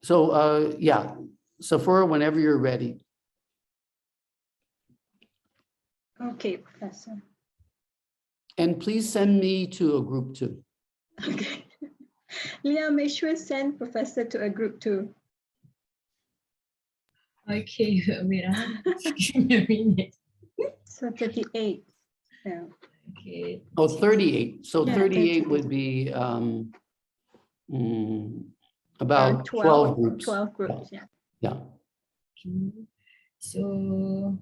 So yeah, Sephora, whenever you're ready. Okay, Professor. And please send me to a group 2. Okay. Leah, make sure send Professor to a group 2. Okay, wait, give me a minute. So 38. Yeah. Okay. Oh, 38. So Yeah, 38 38. would be about 12 groups. 12 groups, yeah. Yeah. Okay. So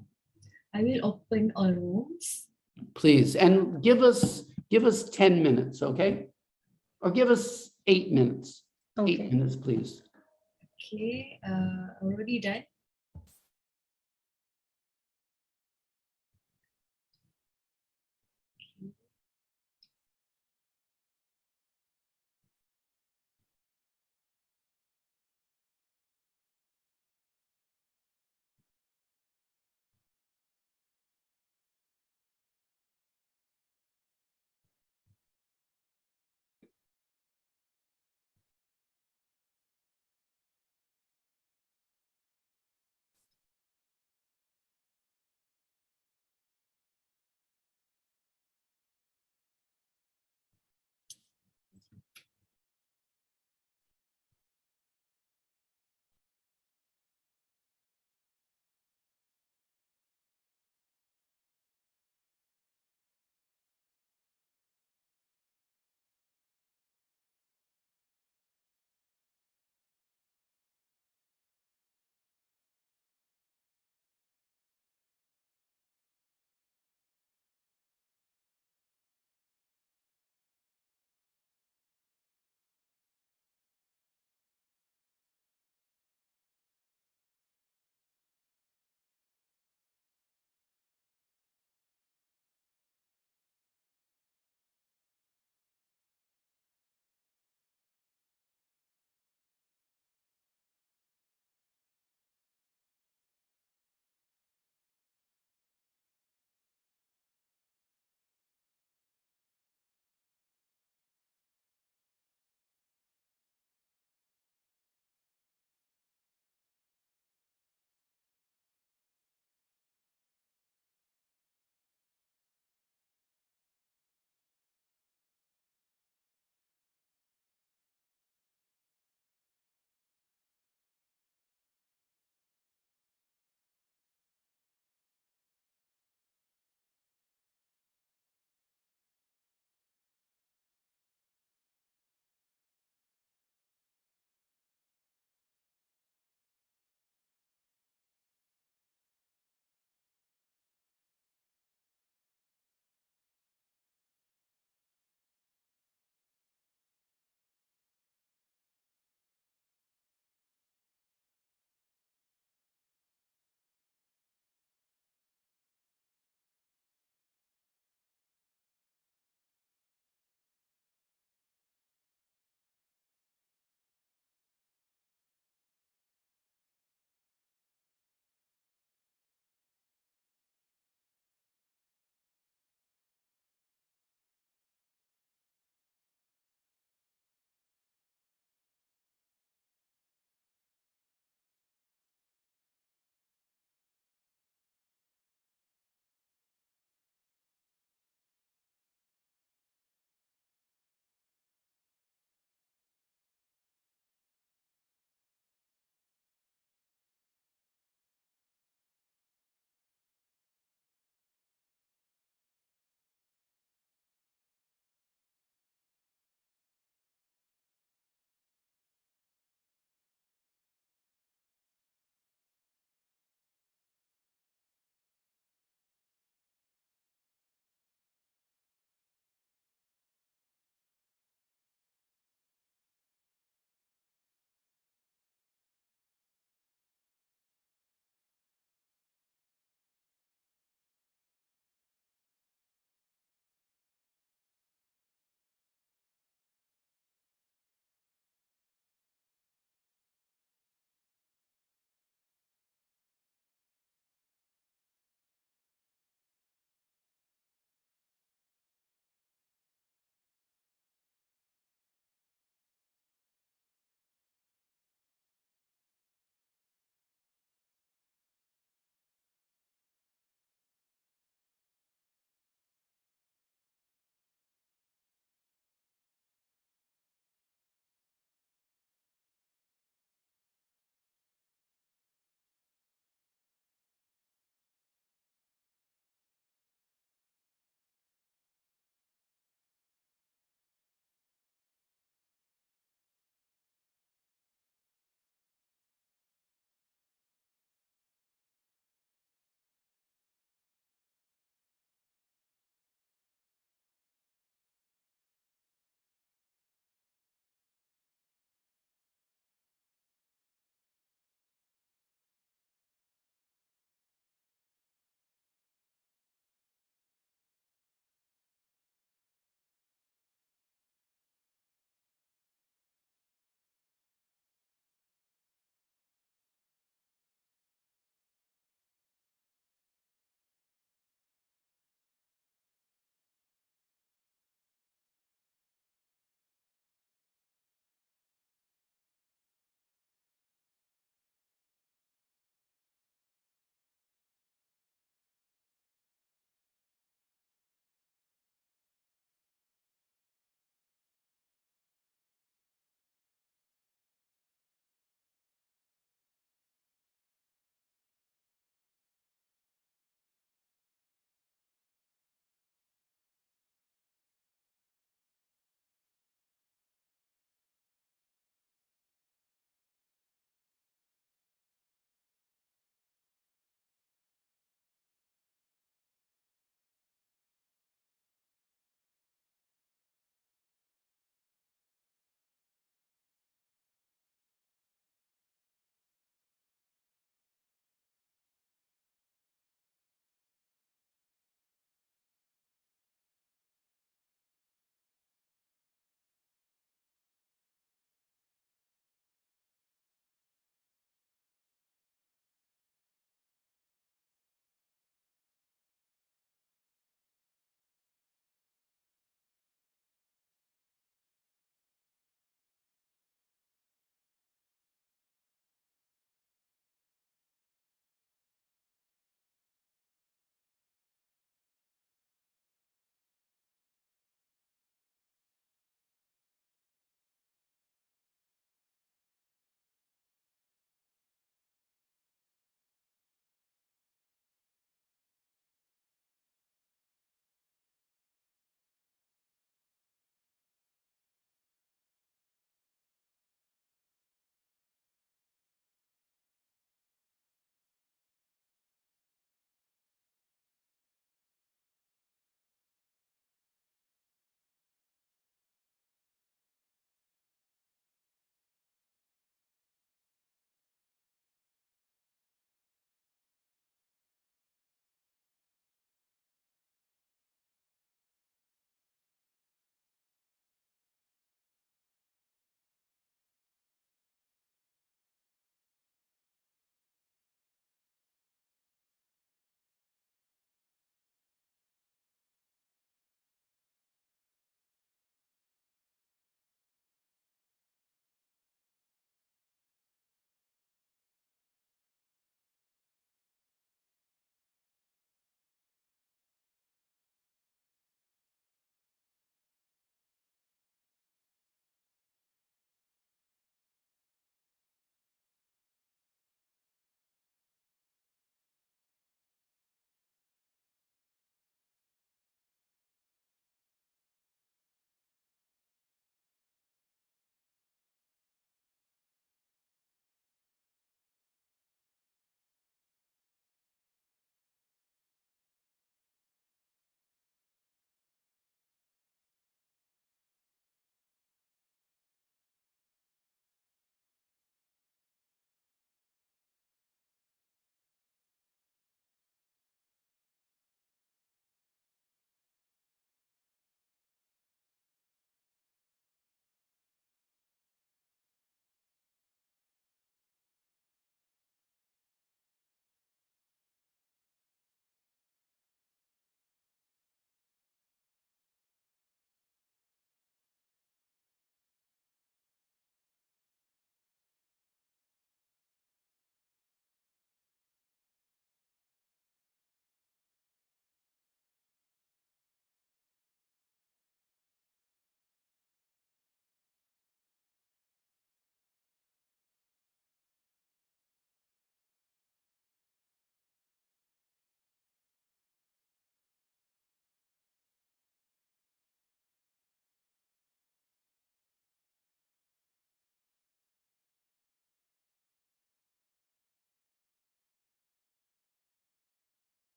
I will open all rooms. Please. And give us 10 minutes, okay? Or give us 8 minutes. Okay. 8 minutes, please. Okay, already done.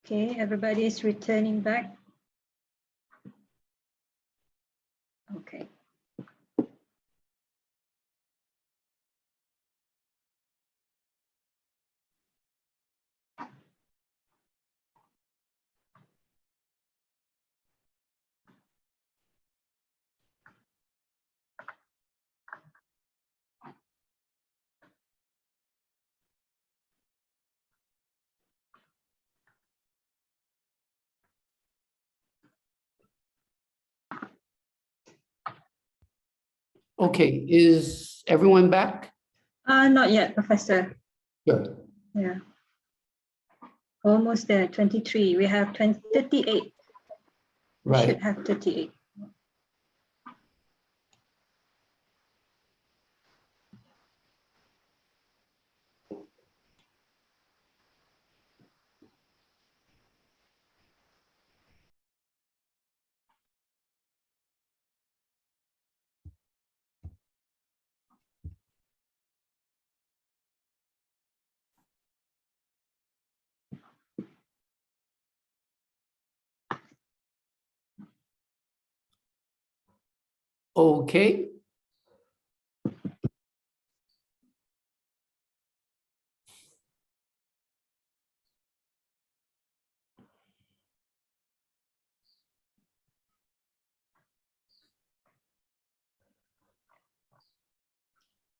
Okay, everybody is returning back. Okay. Okay, is everyone back? Not yet, Professor. Good. Yeah. Almost there, 23. We have 38. We Right. should have 38. Okay.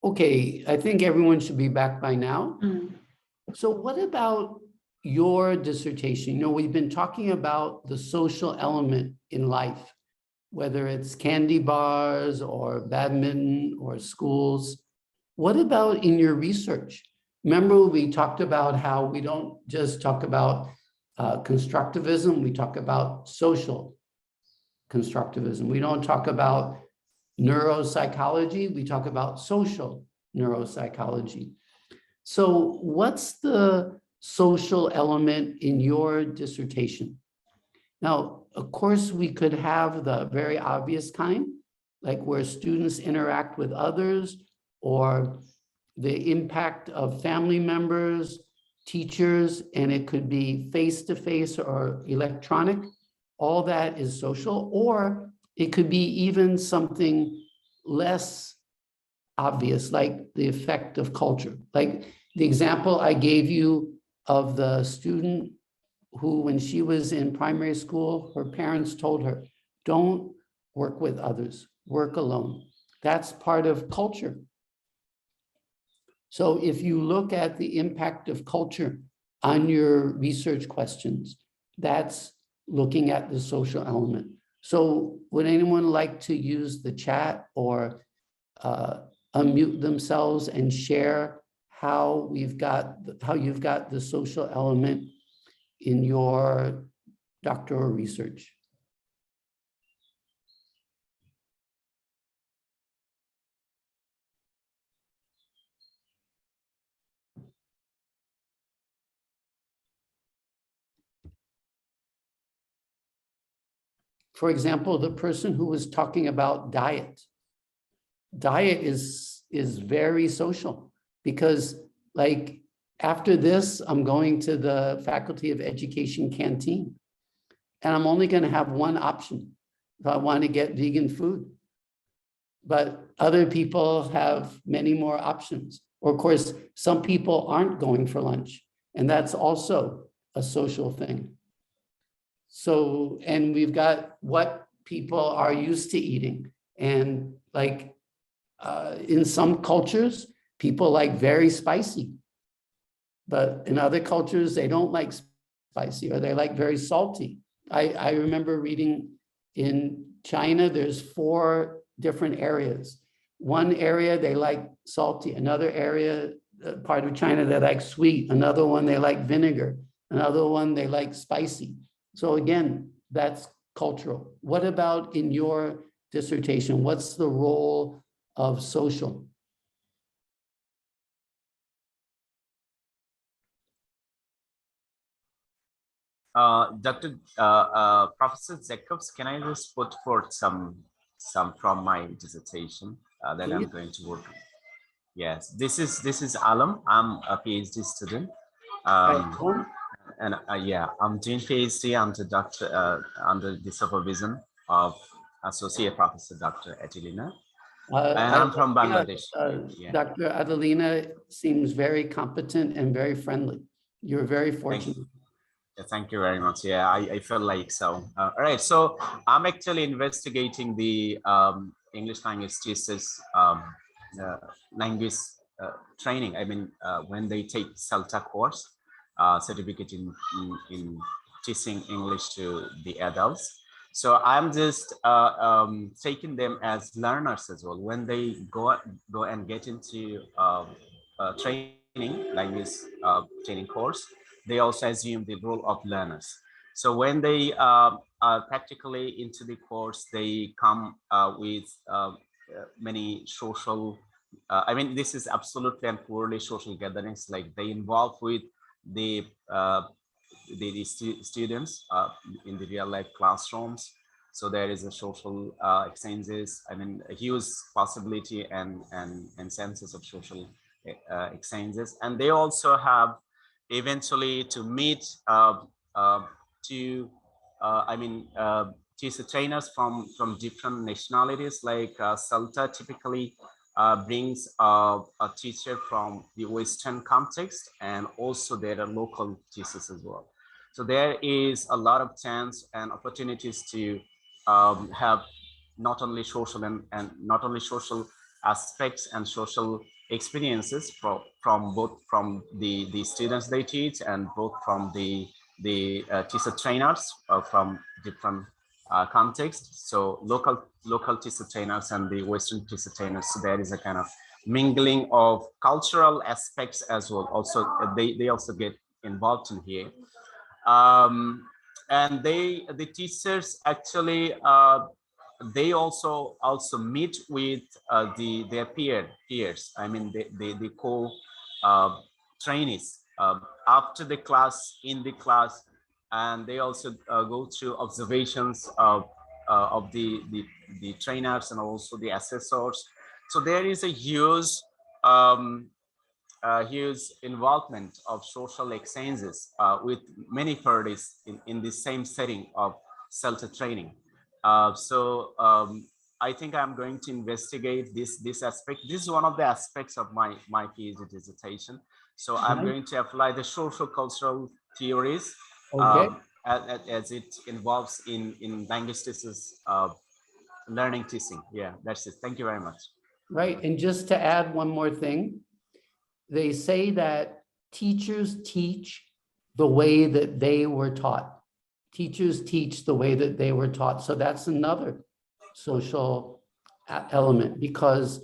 Okay, I think everyone should be back by now. So what about your dissertation? You know, we've been talking about the social element in life, whether it's candy bars or badminton or schools. What about in your research? Remember, we talked about how we don't just talk about constructivism, we talk about social constructivism. We don't talk about neuropsychology, we talk about social neuropsychology. So what's the social element in your dissertation? Now, of course, we could have the very obvious kind, like where students interact with others, or the impact of family members, teachers, and it could be face-to-face or electronic. All that is social, or it could be even something less obvious, like the effect of culture. Like the example I gave you of the student who, when she was in primary school, her parents told her, don't work with others, work alone. That's part of culture. So if you look at the impact of culture on your research questions, that's looking at the social element. So would anyone like to use the chat or unmute themselves and share how you've got the social element in your doctoral research? For example, the person who was talking about diet is very social, because like after this, I'm going to the Faculty of Education canteen, and I'm only going to have one option if I want to get vegan food. But other people have many more options. Or of course, some people aren't going for lunch, and that's also a social thing. So, and we've got what people are used to eating. And like in some cultures, people like very spicy. But in other cultures, they don't like spicy, or they like very salty. I remember reading in China, there's 4 different areas. One area, they like salty. Another area, part of China, they like sweet. Another one, they like vinegar. Another one, they like spicy. So again, that's cultural. What about in your dissertation? What's the role of social? Professor Jacobs, can I just put forth some from my dissertation that I'm going to work on? Yes, this is Alam. I'm a PhD student. And yeah, I'm doing PhD under the supervision of Associate Professor Dr. Adelina. And I'm from Bangladesh. Yeah. Dr. Adelina seems very competent and very friendly. You're very fortunate. Thank you very much. Yeah, I feel like so. All right, so I'm actually investigating the English language teachers language training. I mean, when they take CELTA course, certificate in teaching English to the adults. So I'm just taking them as learners as well. When they go and get into training, language training course, they also assume the role of learners. So when they are practically into the course, they come with many social, I mean, this is absolutely and purely social gatherings, like they involve with the students in the real life classrooms. So there is a social exchanges, I mean, a huge possibility and senses of social exchanges. And they also have eventually to meet teacher trainers from different nationalities. Like CELTA typically brings a teacher from the Western context, and also there are local teachers as well. So there is a lot of chance and opportunities to have not only social and not only social aspects and social experiences from both from the students they teach, and both from the teacher trainers from different contexts. So local teacher trainers and the Western teacher trainers. So there is a kind of mingling of cultural aspects as well. Also, they also get involved in here. And the teachers actually they also meet with their peers. I mean, the co trainees after the class, in the class, and they also go through observations of the trainers and also the assessors. So there is a huge huge involvement of social exchanges with many parties in the same setting of CELTA training. I think I'm going to investigate this aspect. This is one of the aspects of my PhD dissertation. So I'm going to apply the social-cultural theories as it involves in language teachers learning teaching. Yeah, that's it. Thank you very much. Right, and just to add one more thing, they say that teachers teach the way that they were taught. Teachers teach the way that they were taught. So that's another social element, because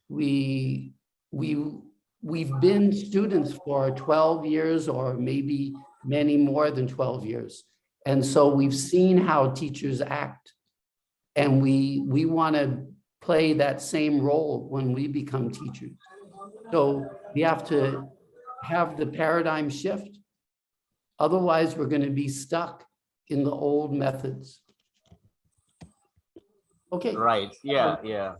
we've been students for 12 years or maybe many more than 12 years. And so we've seen how teachers act, and we want to play that same role when we become teachers. So we have to have the paradigm shift. Otherwise, we're going to be stuck in the old methods. Okay. Right. Yeah. Yeah.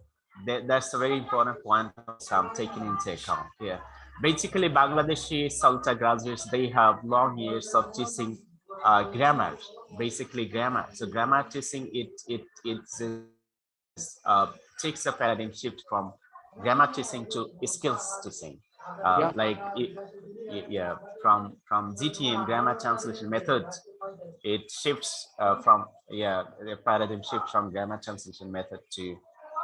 That's a very important point I'm taking into account. Yeah. Basically, Bangladeshi CELTA graduates, they have long years of teaching grammar, basically grammar. So grammar teaching, it takes a paradigm shift from grammar teaching to skills teaching. From GTM, grammar translation method, it shifts from the paradigm shift from grammar translation method to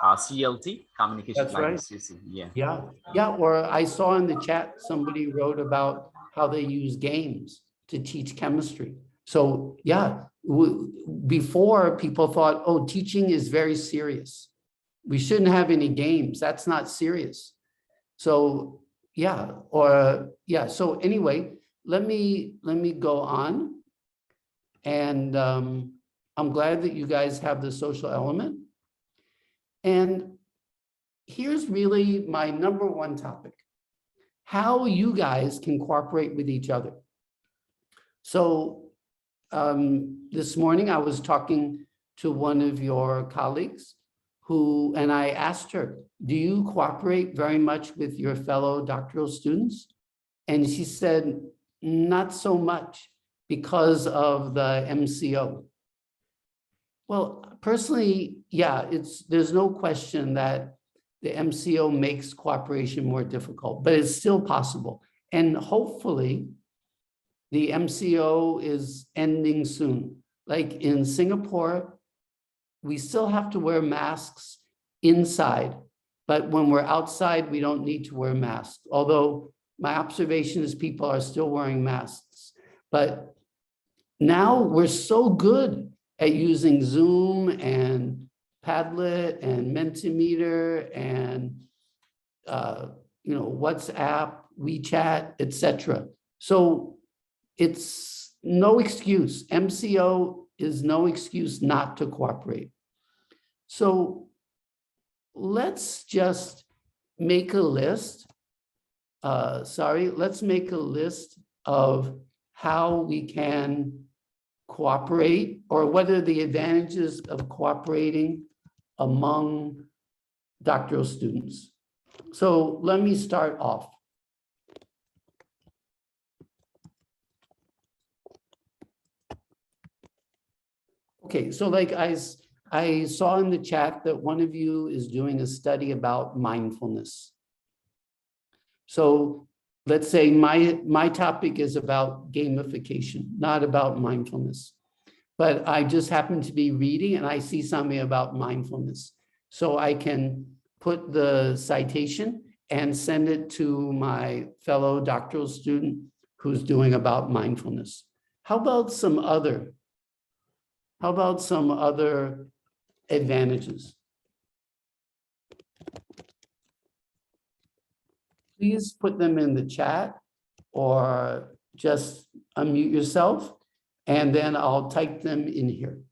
CLT, communication language teaching. Or I saw in the chat somebody wrote about how they use games to teach chemistry. So before, people thought, oh, teaching is very serious, we shouldn't have any games, that's not serious. So so anyway, let me go on. And I'm glad that you guys have the social element. And here's really my number one topic: how you guys can cooperate with each other. So this morning I was talking to one of your colleagues and I asked her, do you cooperate very much with your fellow doctoral students? And she said, not so much because of the MCO. Well, personally, yeah, there's no question that the MCO makes cooperation more difficult, but it's still possible. And hopefully the MCO is ending soon. Like in Singapore, we still have to wear masks inside, but when we're outside, we don't need to wear masks. Although my observation is people are still wearing masks. But now we're so good at using Zoom and Padlet and Mentimeter and WhatsApp, WeChat, etc. So it's no excuse. MCO is no excuse not to cooperate. So let's just make a list. Let's make a list of how we can cooperate, or what are the advantages of cooperating among doctoral students. So let me start off. Okay, so like I saw in the chat that one of you is doing a study about mindfulness. So let's say my topic is about gamification, not about mindfulness. But I just happen to be reading and I see something about mindfulness. So I can put the citation and send it to my fellow doctoral student who's doing about mindfulness. How about some other advantages? Please put them in the chat or just unmute yourself, and then I'll type them in here.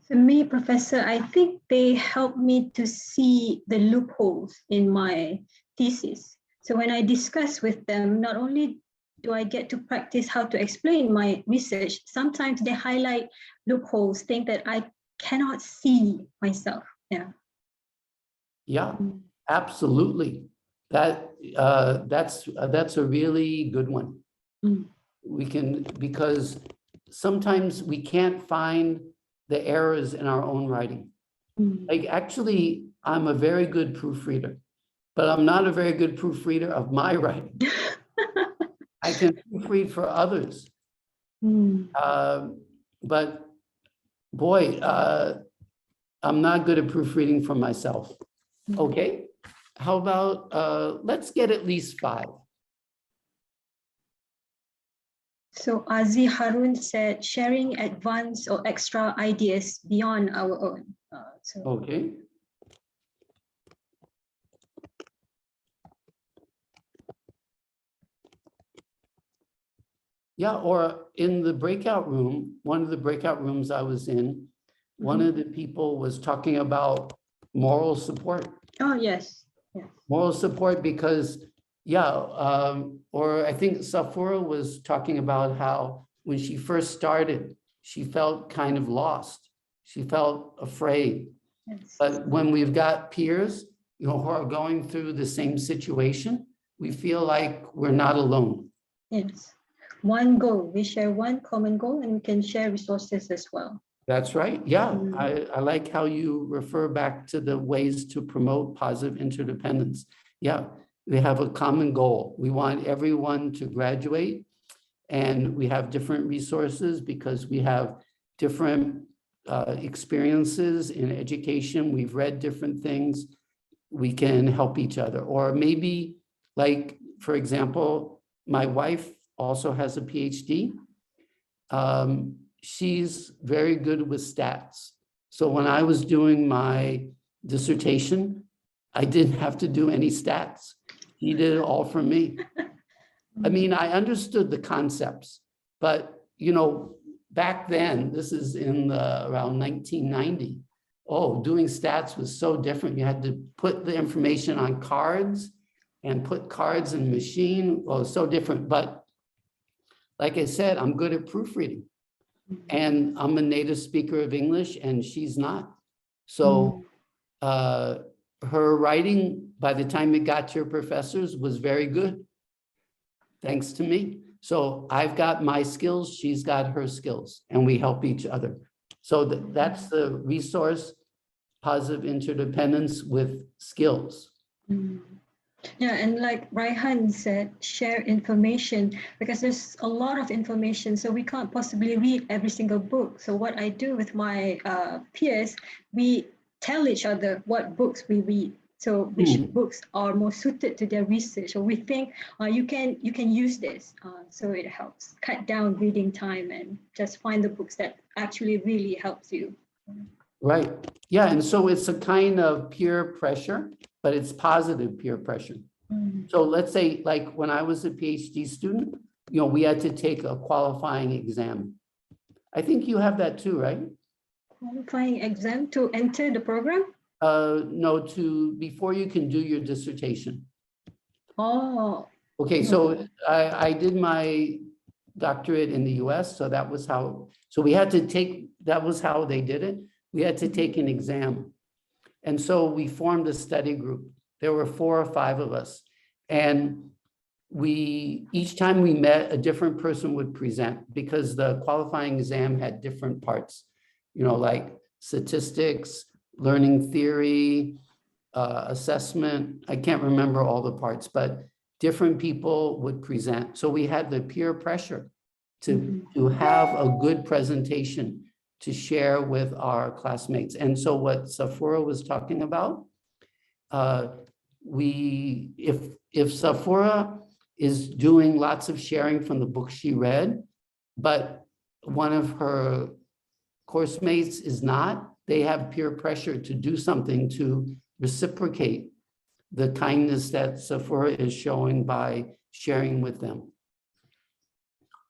For me, Professor, I think they help me to see the loopholes in my thesis. So when I discuss with them, not only do I get to practice how to explain my research, sometimes they highlight loopholes, things that I cannot see myself. Yeah. Yeah, absolutely. That's a really good one. We can, because sometimes we can't find the errors in our own writing. Like actually, I'm a very good proofreader, but I'm not a very good proofreader of my writing. I can proofread for others. But boy, I'm not good at proofreading for myself. Okay, how about, let's get at least 5. So Azi Harun said, sharing advanced or extra ideas beyond our own. Okay. Yeah, or in the breakout room, one of the breakout rooms I was in, one of the people was talking about moral support. Oh, yes. Moral support because, or I think Safura was talking about how when she first started, she felt kind of lost. She felt afraid. Yes. But when we've got peers, who are going through the same situation, we feel like we're not alone. Yes. One goal. We share one common goal and we can share resources as well. That's right. Yeah, I like how you refer back to the ways to promote positive interdependence. Yeah, we have a common goal. We want everyone to graduate, and we have different resources because we have different experiences in education. We've read different things. We can help each other. Or maybe, like, for example, my wife also has a PhD. She's very good with stats. So when I was doing my dissertation, I didn't have to do any stats. He did it all for me. I mean, I understood the concepts, but back then, this is in around 1990. Oh, doing stats was so different. You had to put the information on cards and put cards in the machine. Well, it's so different. But like I said, I'm good at proofreading. And I'm a native speaker of English and she's not. So her writing, by the time it got to her professors, was very good, thanks to me. So I've got my skills, she's got her skills, and we help each other. So that's the resource, positive interdependence with skills. Yeah, and like Raihan said, share information, because there's a lot of information, so we can't possibly read every single book. So what I do with my peers, we tell each other what books we read. So which books are more suited to their research, or we think you can use this. So it helps cut down reading time and just find the books that actually really helps you. Right. Yeah. And so it's a kind of peer pressure, but it's positive peer pressure. So let's say, like when I was a PhD student, we had to take a qualifying exam. I think you have that too, right? Qualifying exam to enter the program? No, before you can do your dissertation. Oh. Okay, so I did my doctorate in the US, so that was how, so we had to take, that was how they did it. We had to take an exam. And so we formed a study group. There were 4 or 5 of us. And each time we met, a different person would present, because the qualifying exam had different parts, like statistics, learning theory, assessment. I can't remember all the parts, but different people would present. So we had the peer pressure to have a good presentation to share with our classmates. And so what Safura was talking about, if Safura is doing lots of sharing from the book she read, but one of her course mates is not, they have peer pressure to do something to reciprocate the kindness that Safura is showing by sharing with them.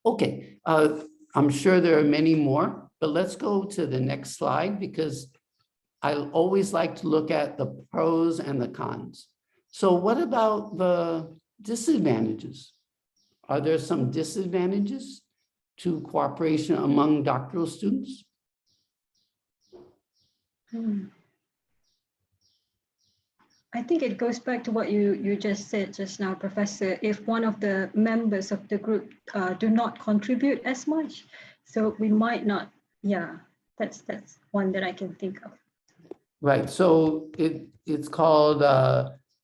Okay, I'm sure there are many more, but let's go to the next slide, because I always like to look at the pros and the cons. So what about the disadvantages? Are there some disadvantages to cooperation among doctoral students? I think it goes back to what you just said just now, Professor. If one of the members of the group do not contribute as much, so we might not, that's one that I can think of. Right, so it's called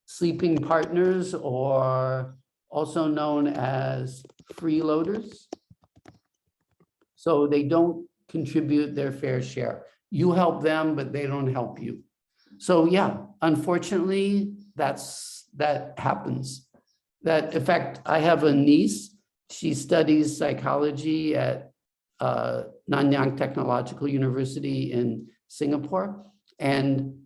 sleeping partners, or also known as freeloaders. So they don't contribute their fair share. You help them, but they don't help you. So yeah, unfortunately, that happens. In fact, I have a niece, she studies psychology at Nanyang Technological University in Singapore. And,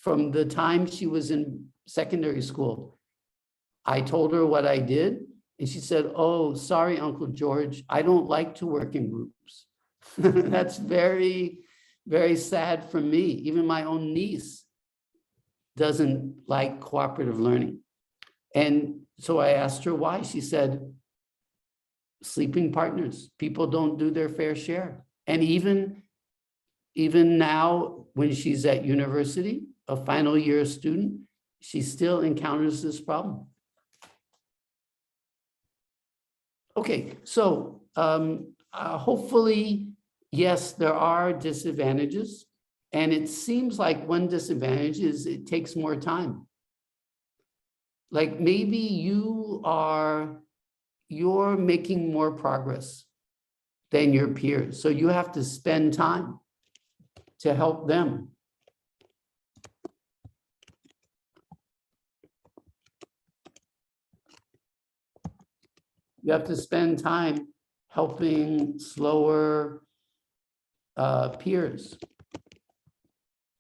from the time she was in secondary school, I told her what I did. And she said, "Oh, sorry, Uncle George, I don't like to work in groups." That's very, very sad for me. Even my own niece doesn't like cooperative learning. And so I asked her why. She said, sleeping partners, people don't do their fair share. And even now, when she's at university, a final year student, she still encounters this problem. Okay, so hopefully, yes, there are disadvantages. And it seems like one disadvantage is it takes more time. Like maybe you're making more progress than your peers. So you have to spend time to help them. You have to spend time helping slower peers.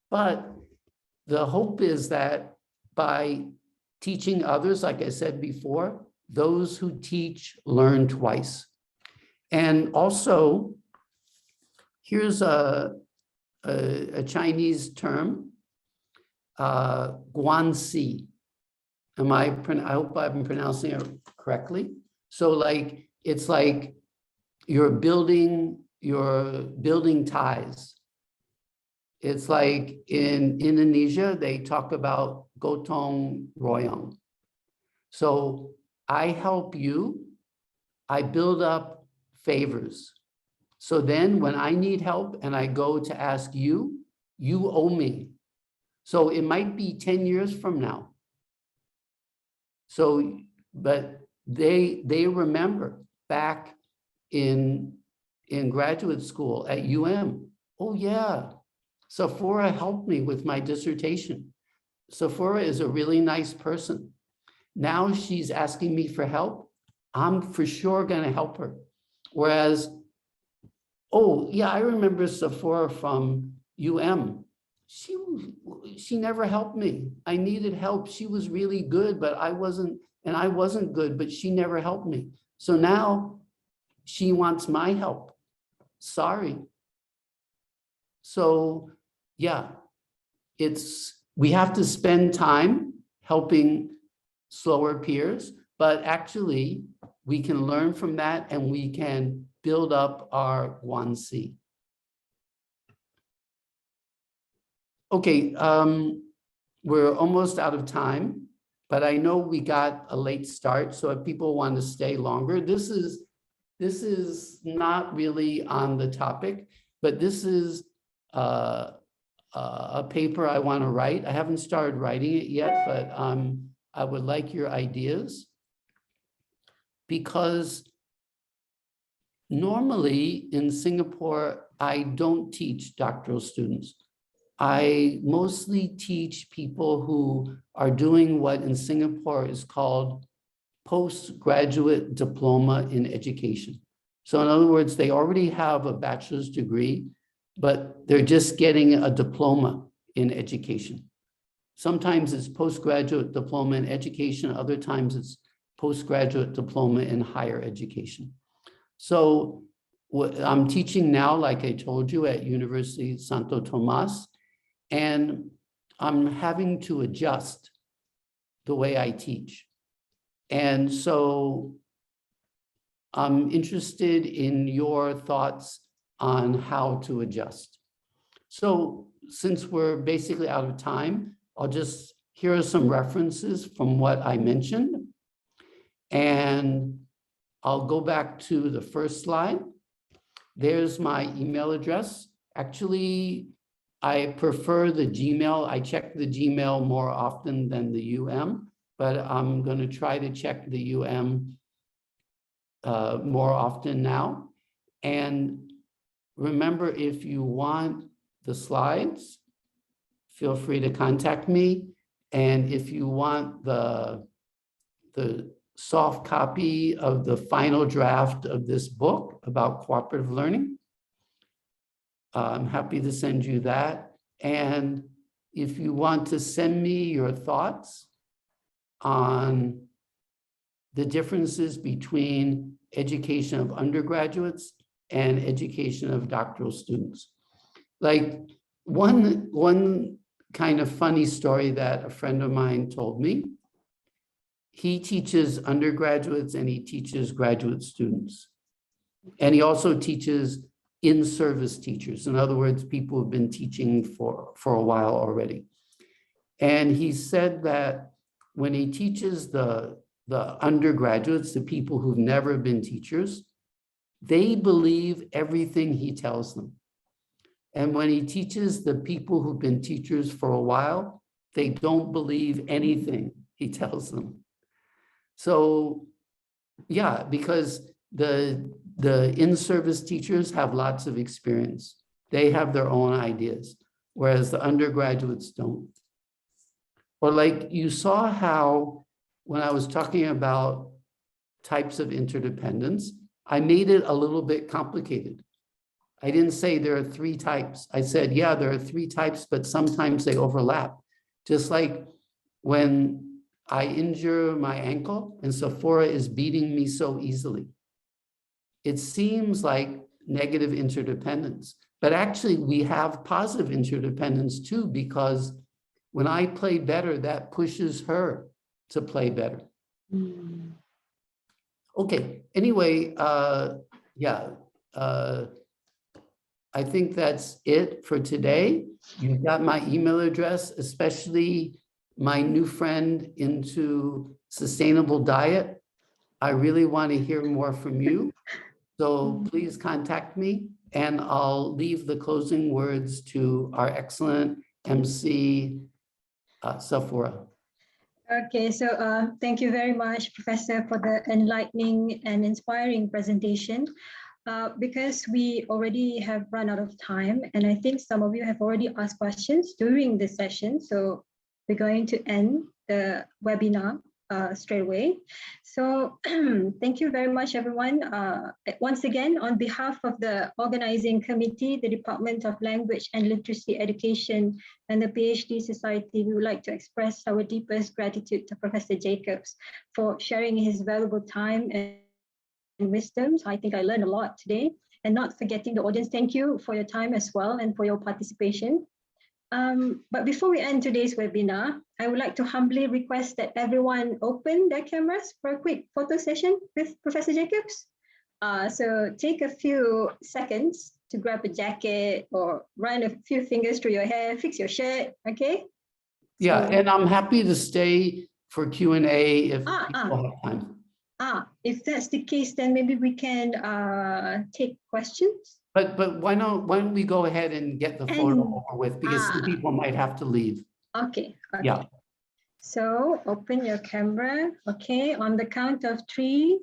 But the hope is that by teaching others, like I said before, those who teach learn twice. And also, here's a Chinese term, guanxi. I hope I'm pronouncing it correctly. So it's like you're building ties. It's like in Indonesia, they talk about gotong royong. So I help you, I build up favors. So then when I need help and I go to ask you, you owe me. So it might be 10 years from now. So, but they remember back in graduate school at oh yeah, Sephora helped me with my dissertation. Sephora is a really nice person. Now she's asking me for help. I'm for sure going to help her. Whereas, oh yeah, I remember Sephora from She never helped me. I needed help. She was really good, but I wasn't good, but she never helped me. So now she wants my help. Sorry. So yeah, we have to spend time helping slower peers, but actually we can learn from that and we can build up our 1C. Okay, we're almost out of time, but I know we got a late start. So if people want to stay longer, this is not really on the topic, but this is a paper I want to write. I haven't started writing it yet, but I would like your ideas, because normally in Singapore, I don't teach doctoral students. I mostly teach people who are doing what in Singapore is called postgraduate diploma in education. So in other words, they already have a bachelor's degree, but they're just getting a diploma in education. Sometimes it's postgraduate diploma in education, other times it's postgraduate diploma in higher education. So what I'm teaching now, like I told you, at University Santo Tomas, and I'm having to adjust the way I teach. And so I'm interested in your thoughts on how to adjust. So since we're basically out of time, here are some references from what I mentioned. And I'll go back to the first slide. There's my email address. Actually, I prefer the Gmail. I check the Gmail more often than the but I'm going to try to check the more often now. And remember, if you want the slides, feel free to contact me. And if you want the soft copy of the final draft of this book about cooperative learning, I'm happy to send you that. And if you want to send me your thoughts on the differences between education of undergraduates and education of doctoral students. Like one kind of funny story that a friend of mine told me, he teaches undergraduates and he teaches graduate students. And he also teaches in-service teachers. In other words, people who've been teaching for a while already. And he said that when he teaches the undergraduates, the people who've never been teachers, they believe everything he tells them. And when he teaches the people who've been teachers for a while, they don't believe anything he tells them. So yeah, because the in-service teachers have lots of experience. They have their own ideas, whereas the undergraduates don't. Or like you saw how when I was talking about types of interdependence, I made it a little bit complicated. I didn't say there are 3 types. I said, yeah, there are 3 types, but sometimes they overlap. Just like when I injure my ankle and Sephora is beating me so easily. It seems like negative interdependence, but actually we have positive interdependence too, because when I play better, that pushes her to play better. Okay, anyway, Yeah. I think that's it for today. You've got my email address, especially my new friend into sustainable diet. I really want to hear more from you. So please contact me, and I'll leave the closing words to our excellent MC, Safura. Okay, so thank you very much, Professor, for the enlightening and inspiring presentation. Because we already have run out of time, and I think some of you have already asked questions during this session, so we're going to end the webinar straight away. So thank you very much, everyone. Once again, on behalf of the organizing committee, the Department of Language and Literacy Education, and the PhD Society, we would like to express our deepest gratitude to Professor Jacobs for sharing his valuable time and wisdom. So I think I learned a lot today, and not forgetting the audience. Thank you for your time as well and for your participation. But before we end today's webinar, I would like to humbly request that everyone open their cameras for a quick photo session with Professor Jacobs. So take a few seconds to grab a jacket or run a few fingers through your hair, fix your shirt, okay? Yeah, So, and I'm happy to stay for Q&A if people have time. If that's the case, then maybe we can take questions. But why don't we go ahead and get the photo over with, because some people might have to leave. Okay. Yeah. So open your camera. Okay, on the count of 3,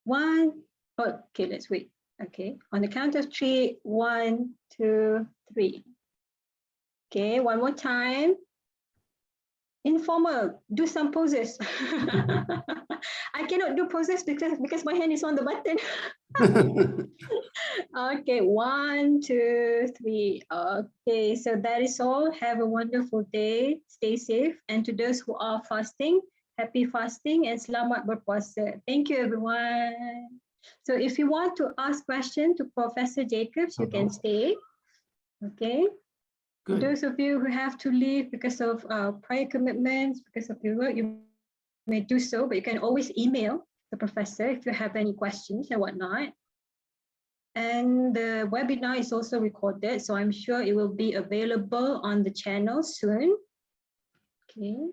1. Oh, okay, let's wait. Okay, on the count of 3, 1, 2, 3. Okay, one more time. Informal, do some poses. I cannot do poses because my hand is on the button. Okay, 1, 2, 3. Okay, so that is all. Have a wonderful day. Stay safe. And to those who are fasting, happy fasting and selamat berpuasa. Thank you, everyone. So if you want to ask questions to Professor Jacobs, you can stay. Okay. Good. Those of you who have to leave because of prior commitments, because of your work, you may do so, but you can always email the professor if you have any questions and whatnot. And the webinar is also recorded, so I'm sure it will be available on the channel soon. Okay.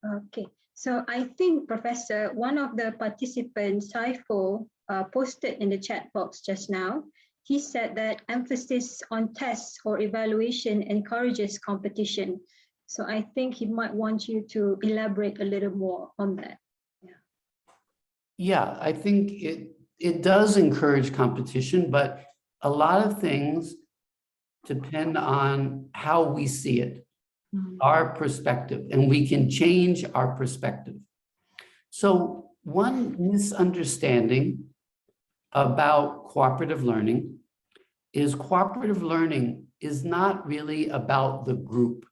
Okay, so I think, Professor, one of the participants, Saiful, posted in the chat box just now. He said that emphasis on tests or evaluation encourages competition. So I think he might want you to elaborate a little more on that. Yeah, I think it does encourage competition, but a lot of things depend on how we see it, our perspective, and we can change our perspective. So one misunderstanding about cooperative learning is not really about the group.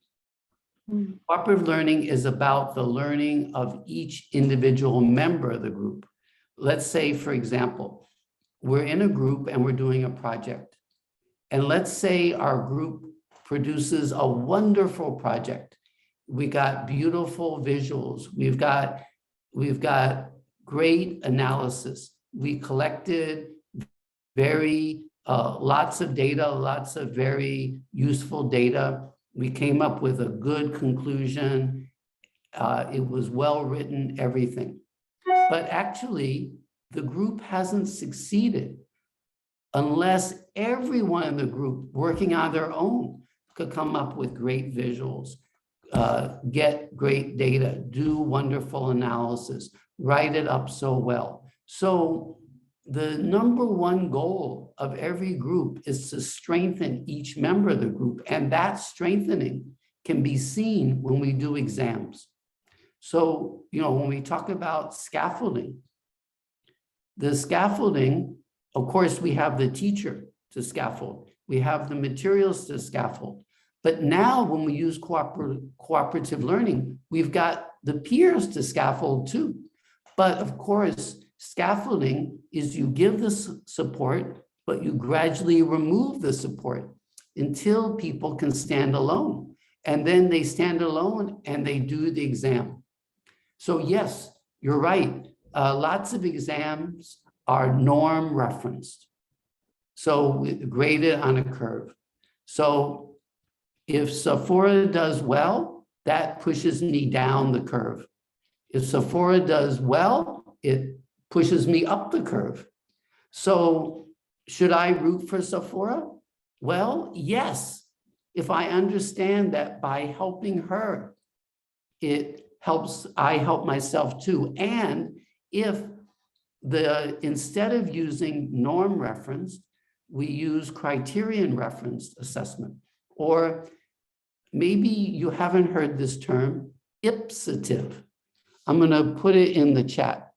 Cooperative learning is about the learning of each individual member of the group. Let's say, for example, we're in a group and we're doing a project. And let's say our group produces a wonderful project. We got beautiful visuals. We've got great analysis. We collected lots of data, lots of very useful data. We came up with a good conclusion. It was well written, everything. But actually, the group hasn't succeeded unless everyone in the group working on their own could come up with great visuals, get great data, do wonderful analysis, write it up so well. So the number one goal of every group is to strengthen each member of the group, and that strengthening can be seen when we do exams. So, when we talk about scaffolding, the scaffolding, of course, we have the teacher to scaffold. We have the materials to scaffold. But now when we use cooperative learning, we've got the peers to scaffold too. But of course, scaffolding is you give the support, but you gradually remove the support until people can stand alone. And then they stand alone and they do the exam. So yes, you're right. Lots of exams are norm referenced. So graded on a curve. So if Sephora does well, that pushes me down the curve. If Sephora does well, it pushes me up the curve. So should I root for Sephora? Well, yes, if I understand that by helping her, I help myself too. And if instead of using norm referenced, we use criterion referenced assessment, or maybe you haven't heard this term, ipsative. I'm going to put it in the chat.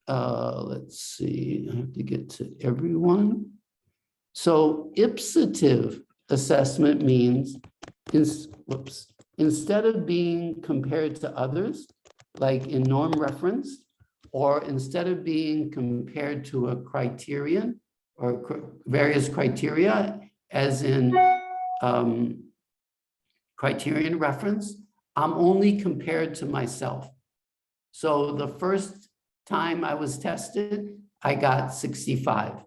Let's see, I have to get to everyone. So ipsative assessment means, instead of being compared to others, like in norm reference, or instead of being compared to a criterion or various criteria, as in criterion reference, I'm only compared to myself. So the first time I was tested, I got 65.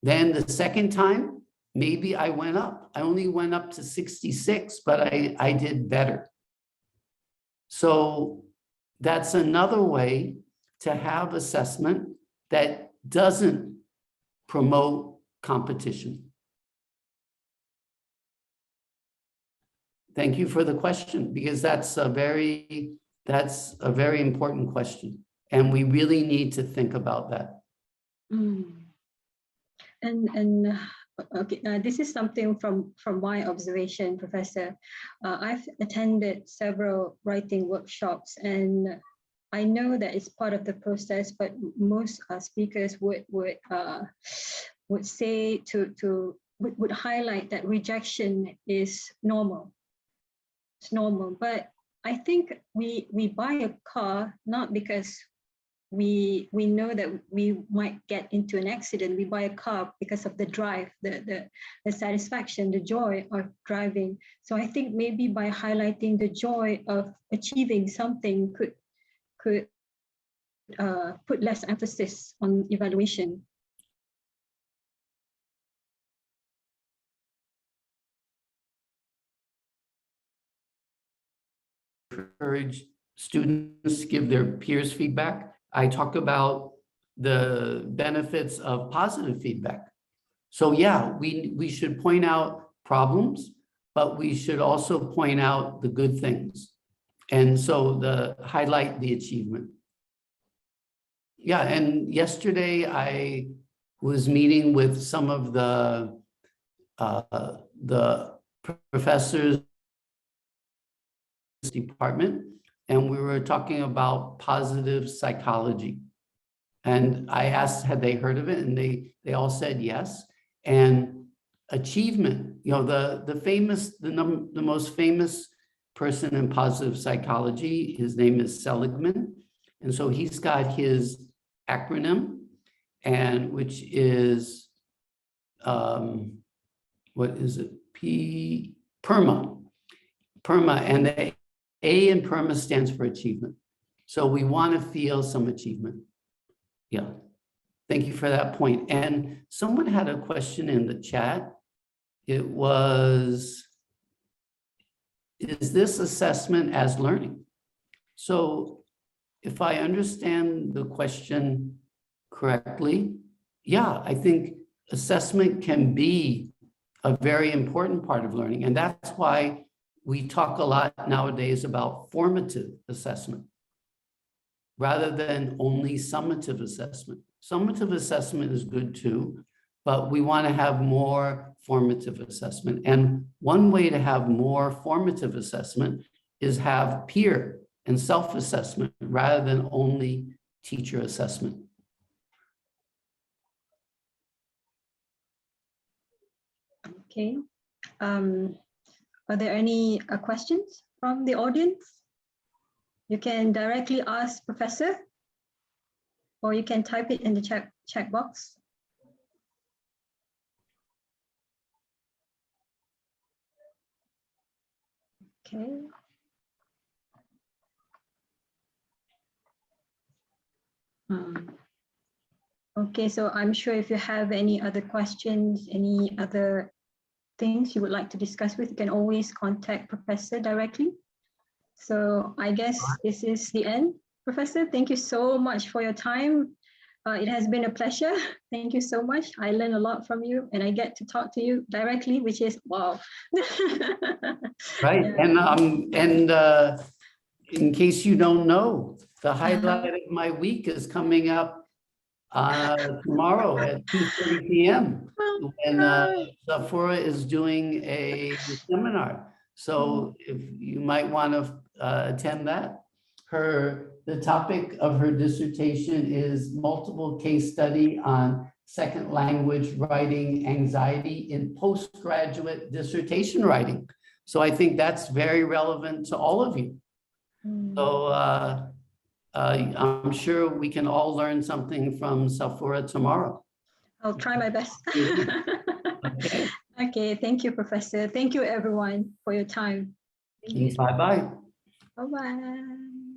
Then the second time, maybe I went up. I only went up to 66, but I did better. So that's another way to have assessment that doesn't promote competition. Thank you for the question, because that's a very important question. And we really need to think about that. Okay, this is something from my observation, Professor. I've attended several writing workshops, and I know that it's part of the process, but most speakers would say would highlight that rejection is normal. It's normal, but I think we buy a car not because we know that we might get into an accident. We buy a car because of the drive, the satisfaction, the joy of driving. So I think maybe by highlighting the joy of achieving something could put less emphasis on evaluation. Encourage students to give their peers feedback. I talk about the benefits of positive feedback. So yeah, we should point out problems, but we should also point out the good things. And so highlight the achievement. Yeah, and yesterday I was meeting with some of the professors department, and we were talking about positive psychology. And I asked, had they heard of it? And they all said yes. And achievement, the most famous person in positive psychology, his name is Seligman. And so he's got his acronym, and which is, what is it? PERMA. PERMA, and the A in PERMA stands for achievement. So we want to feel some achievement. Yeah, thank you for that point. And someone had a question in the chat. It was, is this assessment as learning? So if I understand the question correctly, yeah, I think assessment can be a very important part of learning. And that's why we talk a lot nowadays about formative assessment rather than only summative assessment. Summative assessment is good too, but we want to have more formative assessment. And one way to have more formative assessment is have peer and self-assessment rather than only teacher assessment. Okay. Are there any questions from the audience? You can directly ask Professor, or you can type it in the chat box. Okay. Okay, so I'm sure if you have any other questions, any other things you would like to discuss with, you can always contact Professor directly. So I guess this is the end. Professor, thank you so much for your time. It has been a pleasure. Thank you so much. I learned a lot from you and I get to talk to you directly, which is wow. Right. Yeah. In case you don't know, the highlight of my week is coming up tomorrow at 2:30 p.m. when Zafura is doing a seminar. So if you might want to attend that. The topic of her dissertation is multiple case study on second language writing anxiety in postgraduate dissertation writing. So I think that's very relevant to all of you. So I'm sure we can all learn something from Zafura tomorrow. I'll try my best. Okay. Okay, thank you, Professor. Thank you, everyone, for your time. Bye-bye. Bye-bye.